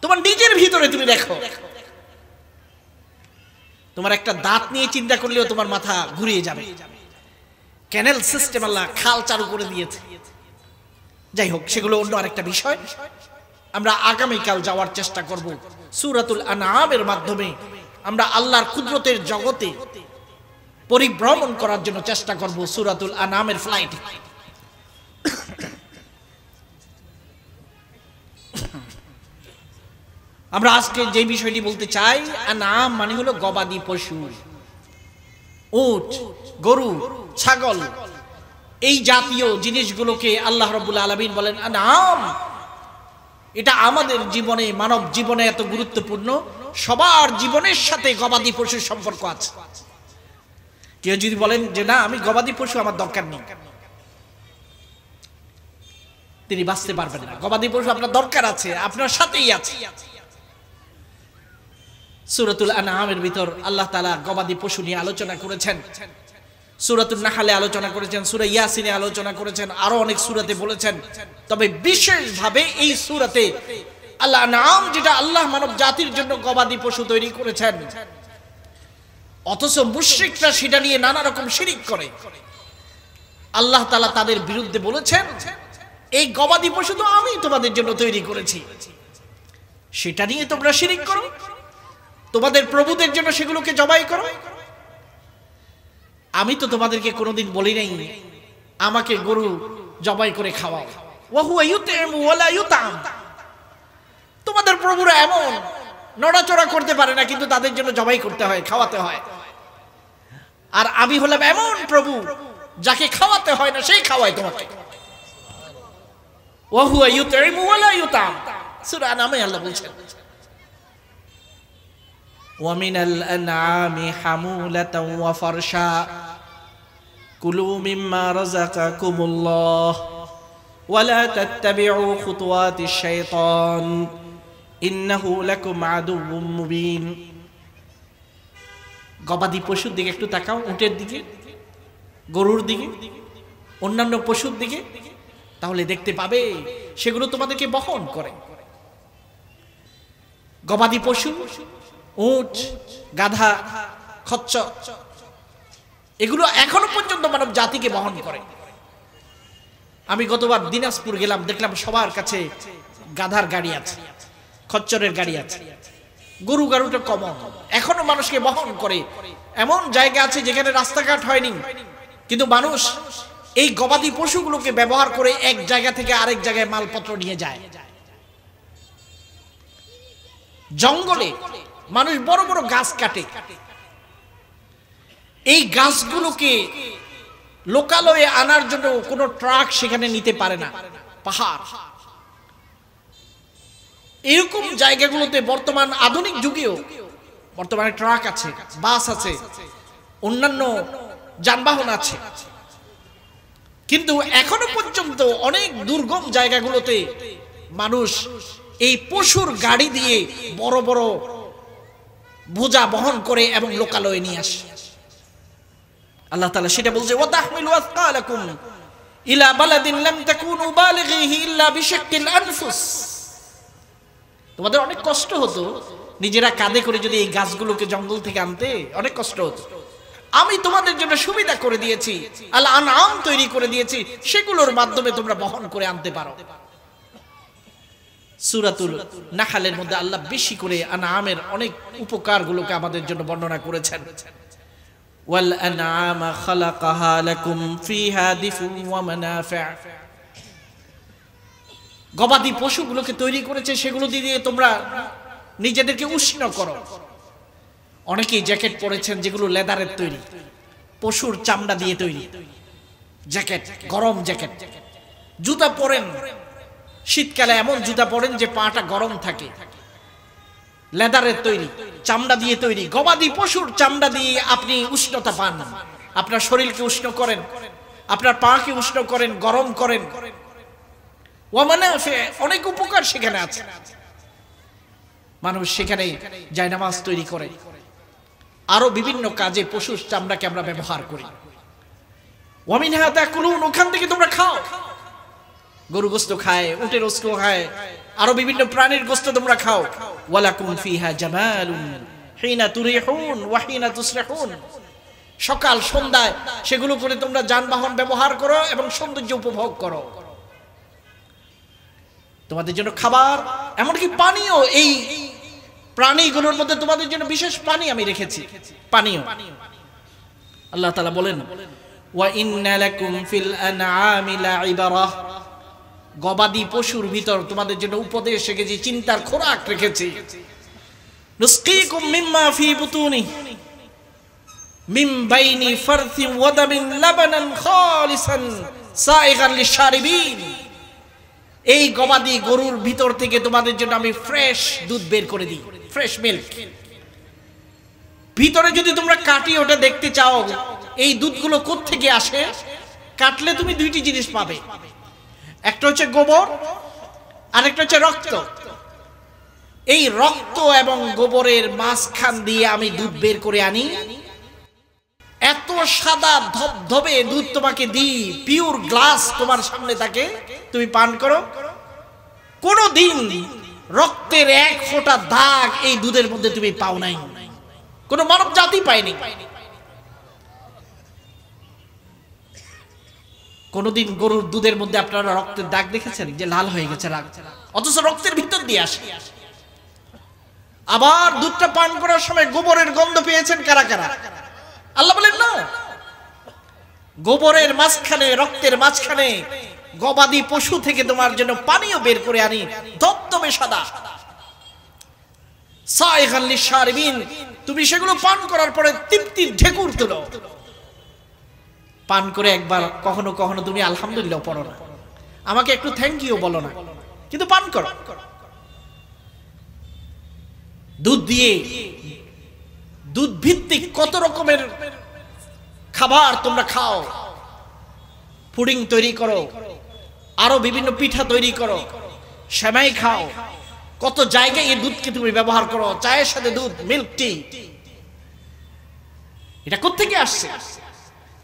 তোমার নিজের ভিতরে তুমি দেখো। তোমার একটা দাঁত নিয়ে চিন্তা করলেও তোমার মাথা ঘুরিয়ে যাবে। ক্যানেল সিস্টেম আল্লাহ খাল চালু করে দিয়েছে। যাই হোক, সেগুলো অন্য আরেকটা বিষয়। আমরা আগামীকাল যাওয়ার চেষ্টা করব সূরাতুল আনআমের মাধ্যমে, আমরা আল্লাহর কুদরতের জগতে পরিভ্রমণ করার জন্য চেষ্টা করব সূরাতুল আনআমের ফ্লাইট। আমরা আজকে যে বিষয়টি বলতে চাই, আনআম মানে হলো গবাদি পশু, উট, গরু, ছাগল, এই জাতীয় জিনিসগুলোকে আল্লাহ রাব্বুল আলামিন বলেন আনআম। এটা আমাদের জীবনে, মানব জীবনে এত গুরুত্বপূর্ণ, সবার জীবনের সাথে গবাদি পশুর সম্পর্ক আছে। কেউ যদি বলেন যে না, আমি গবাদি পশু আমার দরকার নেই, তিনি বাঁচতে পারবেন না। গবাদি পশু আপনার দরকার আছে, আপনার সাথেই আছে। সূরাতুল আনআমের ভিতর আল্লাহ তাআলা গবাদি পশু নিয়ে আলোচনা করেছেন, সূরাতুন নাহলে আলোচনা করেছেন, সূরা ইয়াসিনে আলোচনা করেছেন, আরো অনেক সূরাতে বলেছেন। তবে বিশেষভাবে এই সূরাতে আল্লাহ আনআম, যেটা আল্লাহ মানব জাতির জন্য গবাদি পশু তৈরি করেছেন, অথচ মুশরিকরা সেটা নিয়ে নানা রকম শিরিক করে। আল্লাহ তাআলা তাদের বিরুদ্ধে বলেছেন, এই গবাদি পশু তো আমি তোমাদের জন্য তৈরি করেছি, সেটা নিয়ে তোমরা শিরিক করো, তোমাদের প্রভুদের জন্য সেগুলোকে জবাই করো। আমি তো তোমাদেরকে কোনোদিন বলি নাই আমাকে গরু জবাই করে খাওয়াও। ওয়া হুয়া ইউতইমু ওয়া লা ইউতআম। তোমাদের প্রভুরা এমন নড়াচড়া করতে পারে না, কিন্তু তাদের জন্য জবাই করতে হয়, খাওয়াতে হয়। আর আমি হলাম এমন প্রভু, যাকে খাওয়াতে হয় না সেই খাওয়ায় তোমাকে। ওয়া হুয়া ইউতইমু ওয়া লা ইউতআম, সূরা আনআমে আল্লাহ বলছেন, ومن الأنعام حمولة وفرشا كلوا مما رزقكم الله ولا تتبعوا خطوات الشيطان إنه لكم عدو مبين। গবাদি পশুর দিকে একটু তাকাও, উটের দিকে, গরুর দিকে, অন্যান্য পশুর দিকে, তাহলে দেখতে পাবে সেগুলো তোমাদেরকে বহন করে। গবাদি পশু, উট, গাধা, খচ্চর, এগুলো এখনো পর্যন্ত মানব জাতিকে বহন করে। আমি গতবার দিনাজপুর গেলাম, দেখলাম সবার কাছে গাধার গাড়ি আছে, খচ্চরের গাড়ি আছে, গরু গাড়ুটা কমন, এখনো মানুষকে বহন করে। এমন জায়গা আছে যেখানে রাস্তাঘাট হয়নি, কিন্তু মানুষ এই গবাদি পশুগুলোকে ব্যবহার করে এক জায়গা থেকে আরেক জায়গায় মালপত্র নিয়ে যায়। জঙ্গলে মানুষ বড় বড় গাছ কাটে, এই গাছগুলোকে লোকালয়ে আনার জন্য কোনো ট্রাক সেখানে নিতে পারে না, পাহাড়। এরকম জায়গাগুলোতে বর্তমান আধুনিক যুগেও বর্তমানে ট্রাক আছে, বাস আছে, অন্যান্য যানবাহন আছে, কিন্তু এখনো পর্যন্ত অনেক দুর্গম জায়গাগুলোতে মানুষ এই পশুর গাড়ি দিয়ে বড় বড় বোঝা বহন করে এবং লোকালয়ে নিয়ে আসে। আল্লাহ তাআলা সেটা বলছে, ওয়া তাহমিলু আসকালাকুম ইলা বালাদিন লাম তাকুনু বালিগিহি ইল্লা বিশাক্কিল আনফুস। তোমাদের অনেক কষ্ট হতো নিজেরা কাঁধে করে যদি এই গাছগুলোকে জঙ্গল থেকে আনতে, অনেক কষ্ট হতো। আমি তোমাদের জন্য সুবিধা করে দিয়েছি, আল আনআম তৈরি করে দিয়েছি, সেগুলোর মাধ্যমে তোমরা বহন করে আনতে পারো। সূরাতুল নাহলের মধ্যে আল্লাহ বেশি করে আনআমের অনেক উপকারগুলোকে আমাদের জন্য বর্ণনা করেছেন। ওয়াল আনআমা খালাকাহা লাকুম ফিহা দিফুন ওয়া মানাফি'। গবাদি পশুগুলোকে তৈরি করেছে, সেগুলো দিয়ে তোমরা নিজেদেরকে উষ্ণ করো। অনেকেই জ্যাকেট পরেছেন যেগুলো লেদারের তৈরি, পশুর চামড়া দিয়ে তৈরি জ্যাকেট, গরম জ্যাকেট। জুতা পরেন, শীতকালে এমন জুতা পরেন যে পাটা গরম থাকে, লেদারের তৈরি, চামড়া দিয়ে তৈরি। গবাদি পশুর চামড়া দিয়ে আপনি উষ্ণতা পান, আপনার শরীরকে উষ্ণ করেন, আপনার পাকে উষ্ণ করেন, গরম করেন। ওয়া মানাফি', অনেক উপকার সেখানে আছে। মানুষ সেখানে জায়নামাজ তৈরি করে, আরো বিভিন্ন কাজে পশুর চামড়াকে আমরা ব্যবহার করি। ওয়া মিনহা তাকুলুন, ওখান থেকে তোমরা খাও। গরু গোশত খায়, উটের গোশত খায়, আরো বিভিন্ন প্রাণীর গোশত তোমরা খাও। ওয়ালাকুম ফিহা জামালুন হিনা তুরিহুন ওয়া হিনা তুসরিহুন। সকাল সন্ধ্যায় সেগুলো করে তোমরা যানবাহন ব্যবহার করো এবং সৌন্দর্য উপভোগ করো। তোমাদের জন্য খাবার, এমনকি পানীয়, এই প্রাণীগুলোর মধ্যে তোমাদের জন্য বিশেষ পানি আমি রেখেছি, পানীয়। আল্লাহ তাআলা বলেন, ওয়া ইন্না লাকুম ফিল আনআমি লাইবারাহ। গবাদি পশুর ভিতর তোমাদের জন্য উপদেশ রেখেছি, চিন্তার খোরাক রেখেছি। নুসকিকুম মিম্মা ফি বুতুনি মিন বাইনি ফারথিন ওয়া দামিন লাবানান খালিসান সাইগান লিশারিবিন। এই গবাদি গরুর ভিতর থেকে তোমাদের জন্য আমি ফ্রেশ দুধ বের করে দিই, ফ্রেশ মিল্ক। ভিতরে যদি তোমরা কাটি ওটা দেখতে চাও এই দুধগুলো কোত্থেকে আসে, কাটলে তুমি দুইটি জিনিস পাবে, একটা হচ্ছে গোবর, আরেকটা হচ্ছে রক্ত। এই রক্ত এবং গোবরের মাঝখান দিয়ে আমি দুধ বের করে আনি। এত সাদা ধবধবে দুধ তোমাকে দিই, পিওর গ্লাস তোমার সামনে থাকে, তুমি পান করো। কোনদিন রক্তের এক ফোঁটা দাগ এই দুধের মধ্যে তুমি পাও নাই, কোন মানব জাতি পায়নি। কোনদিন গরুর দুধের মধ্যে আপনারা রক্তের দাগ দেখেছেন যে লাল হয়ে গেছে রাগ, অথচ রক্তের ভিতর দিয়ে আসে। আবার দুধটা পান করার সময় গোবরের গন্ধ পেয়েছেন কারা কারা? আল্লাহ বলেন না, গোবরের মাঝখানে, রক্তের মাঝখানে গবাদি পশু থেকে তোমার জন্য পানীয় বের করে আনি, ধবধবে সাদা, সাইগান লিশারিবিন। তুমি সেগুলো পান করার পরে তৃপ্তির ঢেকুর তুলো। পান করে একবার কখনো কখনো তুমি আলহামদুলিল্লাহ পড়ো না, আমাকে একটু থ্যাংক ইউ বলো না, কিন্তু পান করো। দুধ দিয়ে, দুধ ভিত্তিক কত রকমের খাবার তোমরা খাও, পুডিং তৈরি করো, আরো বিভিন্ন পিঠা তৈরি করো, সেমাই খাও, কত জায়গায় এই দুধকে তুমি ব্যবহার করো, চায়ের সাথে দুধ, মিল্ক টি। এটা কোত্থেকে আসছে?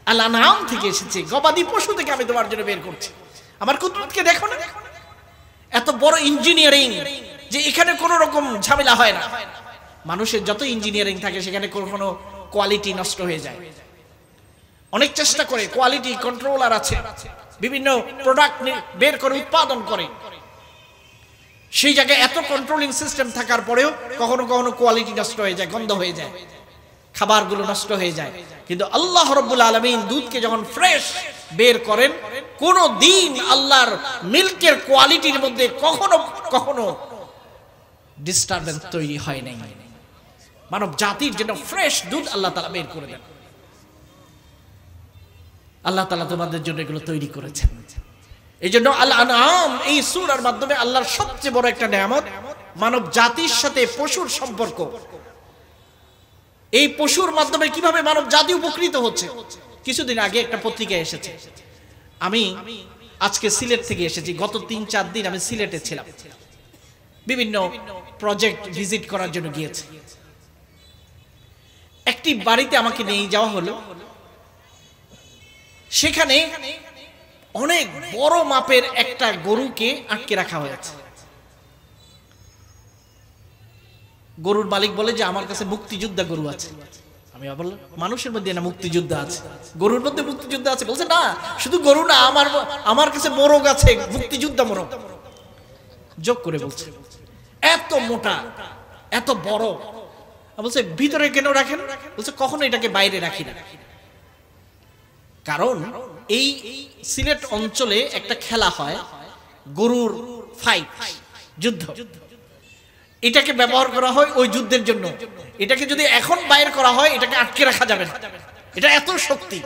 আল্লাহ নাম থেকে এসেছে, গবাদি পশু থেকে আমি তোমার জন্য বের করছি। আমার কুদরতকে দেখো না, এত বড় ইঞ্জিনিয়ারিং যে এখানে কোনো রকম ঝামেলা হয় না। মানুষের যত ইঞ্জিনিয়ারিং থাকে সেখানে কোনো কোয়ালিটি নষ্ট হয়ে যায়, অনেক চেষ্টা করে, কোয়ালিটি কন্ট্রোলার আছে, বিভিন্ন প্রোডাক্ট বের করে উৎপাদন করে। সেই জায়গায় এত কন্ট্রোলিং সিস্টেম থাকার পরেও কখনো কখনো কোয়ালিটি নষ্ট হয়ে যায়, গন্ধ হয়ে যায়, খাবারগুলো নষ্ট হয়ে যায়। কিন্তু আল্লাহ রাব্বুল আলামিন দুধকে যখন ফ্রেশ বের করেন, কোন দিন আল্লাহর মিল্কের কোয়ালিটির মধ্যে কখনো কখনো ডিস্টারবেন্স তৈরি হয় নাই। মানব জাতির জন্য ফ্রেশ দুধ আল্লাহ তাআলা বের করে দেন। আল্লাহ তাআলা তোমাদের জন্য এগুলো তৈরি করেছেন। এই জন্য আল আনআম এই সূরার মাধ্যমে আল্লাহর সবচেয়ে বড় একটা নিয়ামত, মানব জাতির সাথে পশুর সম্পর্ক। এই পশুর মাধ্যমে কিভাবে মানব জাতি উপকৃত হচ্ছে। কিছুদিন আগে একটা পত্রিকায় এসেছে, আমি আজকে সিলেট থেকে এসেছি, গত ৩-৪ দিন আমি সিলেটে ছিলাম, বিভিন্ন প্রজেক্ট ভিজিট করার জন্য গিয়েছি। একটি বাড়িতে আমাকে নিয়ে যাওয়া হলো, সেখানে অনেক বড় মাপের একটা গরুকে আটকে রাখা হয়েছে। গরুর মালিক বলে যে আমার কাছে মুক্তিযোদ্ধা গরু আছে। আমি বললাম মানুষের মধ্যে না মুক্তিযোদ্ধা আছে, গরুর মধ্যে মুক্তিযোদ্ধা আছে? বলছে না, শুধু গরু না, আমার কাছে মোরগ আছে, মুক্তিযোদ্ধা মোরগ। যোগ করে বলছে এত মোটা, এত বড়। বলছে ভিতরে কেন রাখেন? বলছে কখনো এটাকে বাইরে রাখি না, কারণ এই সিলেট অঞ্চলে একটা খেলা হয় গরুর ফাইট, যুদ্ধ। এটাকে ব্যবহার করা হয় ওই যুদ্ধের জন্য। এটাকে যদি এখন বাইর করা হয় এটাকে আটকে রাখা যাবে না, এটা এত শক্তি।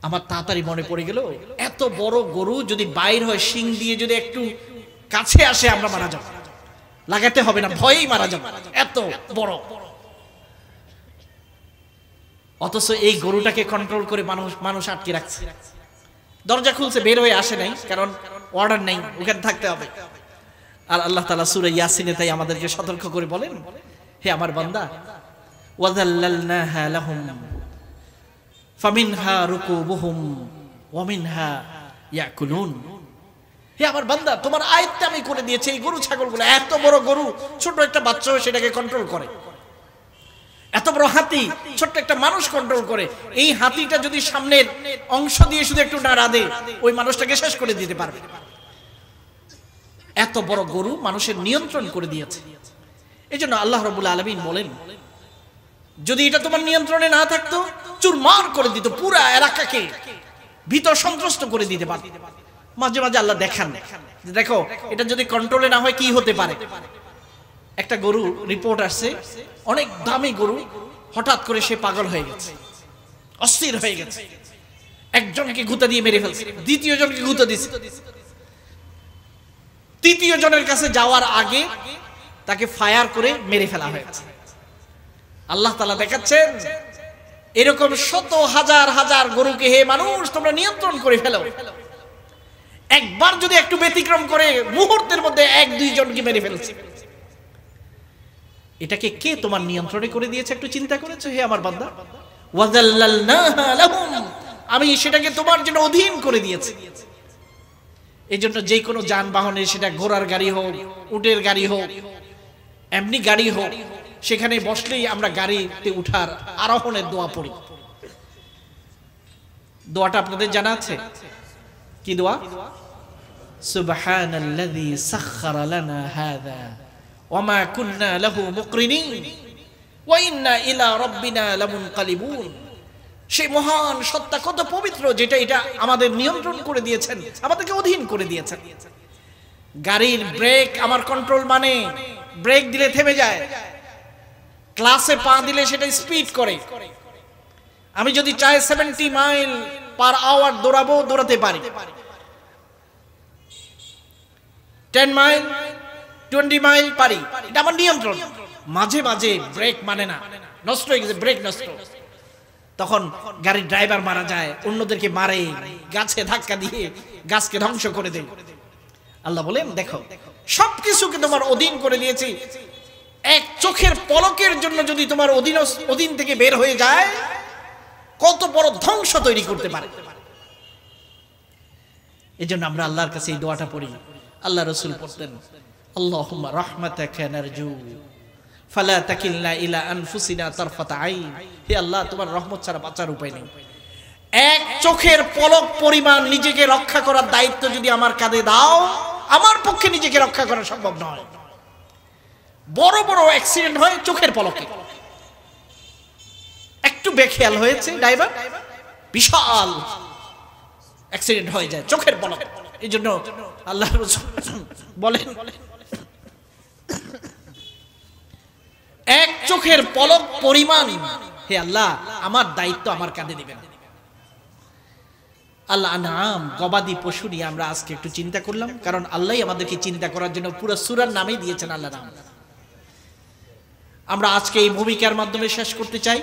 আমার তাড়াতাড়ি মনে পড়ে গেল, এত বড় গরু যদি বাইর হয়, শিং দিয়ে যদি একটু কাছে আসে আমরা মারা যাব, লাগাতে হবে না, ভয়েই মারা যাব, এত বড়। অথচ এই গরুটাকে কন্ট্রোল করে মানুষ আটকে রাখছে। দরজা খুলছে, বের হয়ে আসে নাই, কারণ অর্ডার নাই, ওখানে থাকতে হবে। আর আল্লাহ তাআলা সূরা ইয়াসিনে তাই আমাদেরকে সতর্ক করে বলেন, হে আমার বান্দা, ওয়াযাল্লালনাহা লাহুম ফামিনহা রুকুবুহুম ওয়া মিনহা ইয়াকুলুন। হে আমার বান্দা, তোমার আয়ত্তে আমি করে দিয়েছি এই গরু ছাগলগুলো। এত বড় গরু, ছোট একটা বাচ্চা সেটাকে কন্ট্রোল করে। এত বড় হাতি, ছোট্ট একটা মানুষ কন্ট্রোল করে। এই হাতিটা যদি সামনের অংশ দিয়ে শুধু একটু নাড়া দেয়, ওই মানুষটাকে শেষ করে দিতে পারবে। এত বড় গরু মানুষের নিয়ন্ত্রণ করে দিয়েছে। এই জন্য আল্লাহ রাব্বুল আলামিন বলেন, যদি এটা তোমার নিয়ন্ত্রণে না থাকতো চুরমার করে দিত, পুরা এলাকাকে ভীত সন্ত্রস্ত করে দিতে পারত। মাঝে মাঝে আল্লাহ দেখান, দেখো এটা যদি কন্ট্রোলে না হয় কি হতে পারে। একটা গরু রিপোর্ট আসছে, অনেক দামি গরু, হঠাৎ করে সে পাগল হয়ে গেছে, অস্থির হয়ে গেছে। একজনকে গুঁতা দিয়ে মেরে ফেলছে, দ্বিতীয় জনকে গুঁতা দিচ্ছে। তৃতীয় জনের কাছে যাওয়ার আগে তাকে ফায়ার করে মেরে ফেলা হয়েছে। আল্লাহ তাআলা দেখাচ্ছেন এরকম শত হাজার হাজার গরুকে হে মানুষ তোমরা নিয়ন্ত্রণ করে ফেলো। একবার যদি একটু ব্যতিক্রম করে মুহূর্তের মধ্যে 1-2 জনকে মেরে ফেলছে। এটাকে কে তোমার নিয়ন্ত্রণে করে দিয়েছে একটু চিন্তা করেছো হে আমার বান্দা? ওয়াযাল্লালনাহা লাহুম, আমি সেটাকে তোমার জন্য অধীন করে দিয়েছি। এই জন্য যে কোনো যানবাহনে, সেটা ঘোড়ার গাড়ি হোক, উটের গাড়ি হোক, এমনি গাড়ি হোক, সেখানে বসলেই আমরা গাড়িতে উঠার আরোহণের দোয়া পড়ি। দোয়াটা আপনাদের জানা আছে? কি দোয়া? সুবহানাল্লাযী সাখখারা লানা হাযা ওয়া মা কুন্না লাহু মুকরিনিন ওয়া ইন্না ইলা রাব্বিনা লামুনকালিবুন। সেই মহান সত্তা কত পবিত্র, যেটা এটা আমাদের নিয়ন্ত্রণ করে দিয়েছেন, আমাদেরকে অধীন করে দিয়েছেন। গাড়ির ব্রেক আমার কন্ট্রোল, মানে ব্রেক দিলে থেমে যায়, ক্লাসে পা দিলে সেটা স্পিড করে। আমি যদি চাই 70 মাইল পার আওয়ার দৌড়াবো, দৌড়াতে পারি। 10 মাইল 20 মাইল পারি, এটা আমার নিয়ন্ত্রণ। মাঝে মাঝে ব্রেক মানে না, নষ্ট হয়ে গেছে, ব্রেক নষ্ট, তখন গাড়ির ড্রাইভার মারা যায়, অন্যদেরকে মারে, গাছে ধাক্কা দিয়ে গাছকে ধ্বংস করে দেয়। আল্লাহ বলেন দেখো সবকিছুকে তোমার অধীন করে দিয়েছি, এক চোখের পলকের জন্য যদি তোমার অধীন থেকে বের হয়ে যায় কত বড় ধ্বংস তৈরি করতে পারে। এই জন্য আমরা আল্লাহর কাছে এই দোয়াটা পড়ি। আল্লাহ রাসূল পড়তেন, আল্লাহুম্মা রাহমাতাকা নারজু ফালা তাকিলনা ইলা আনফুসিনা তারফাতা আইন। হে আল্লাহ, তোমার রহমত ছাড়া বাঁচার উপায় নেই। এক চোখের পলক পরিমাণ নিজেকে রক্ষা করার দায়িত্ব যদি আমার কাঁধে দাও, আমার পক্ষে নিজেকে রক্ষা করা সম্ভব নয়। বড় বড় অ্যাক্সিডেন্ট হয় চোখের পলকে। একটু বেখেয়াল হয়েছে ড্রাইভার, বিশাল অ্যাক্সিডেন্ট হয়ে যায় চোখের পলকে। এই জন্য আল্লাহ রাসূল বলেন এক চোখের পলক পরিমাণ হে আল্লাহ আমার দায়িত্ব আমার কাঁধে দিবেন। আল্লাহ আনআম গবাদি পশু নিয়ে আমরা আজকে একটু চিন্তা করলাম, কারণ আল্লাহই আমাদেরকে চিন্তা করার জন্য পুরো সূরার নামেই দিয়েছেন আল্লাহ নাম। আমরা আজকে এই ভূমিকার মাধ্যমে শেষ করতে চাই।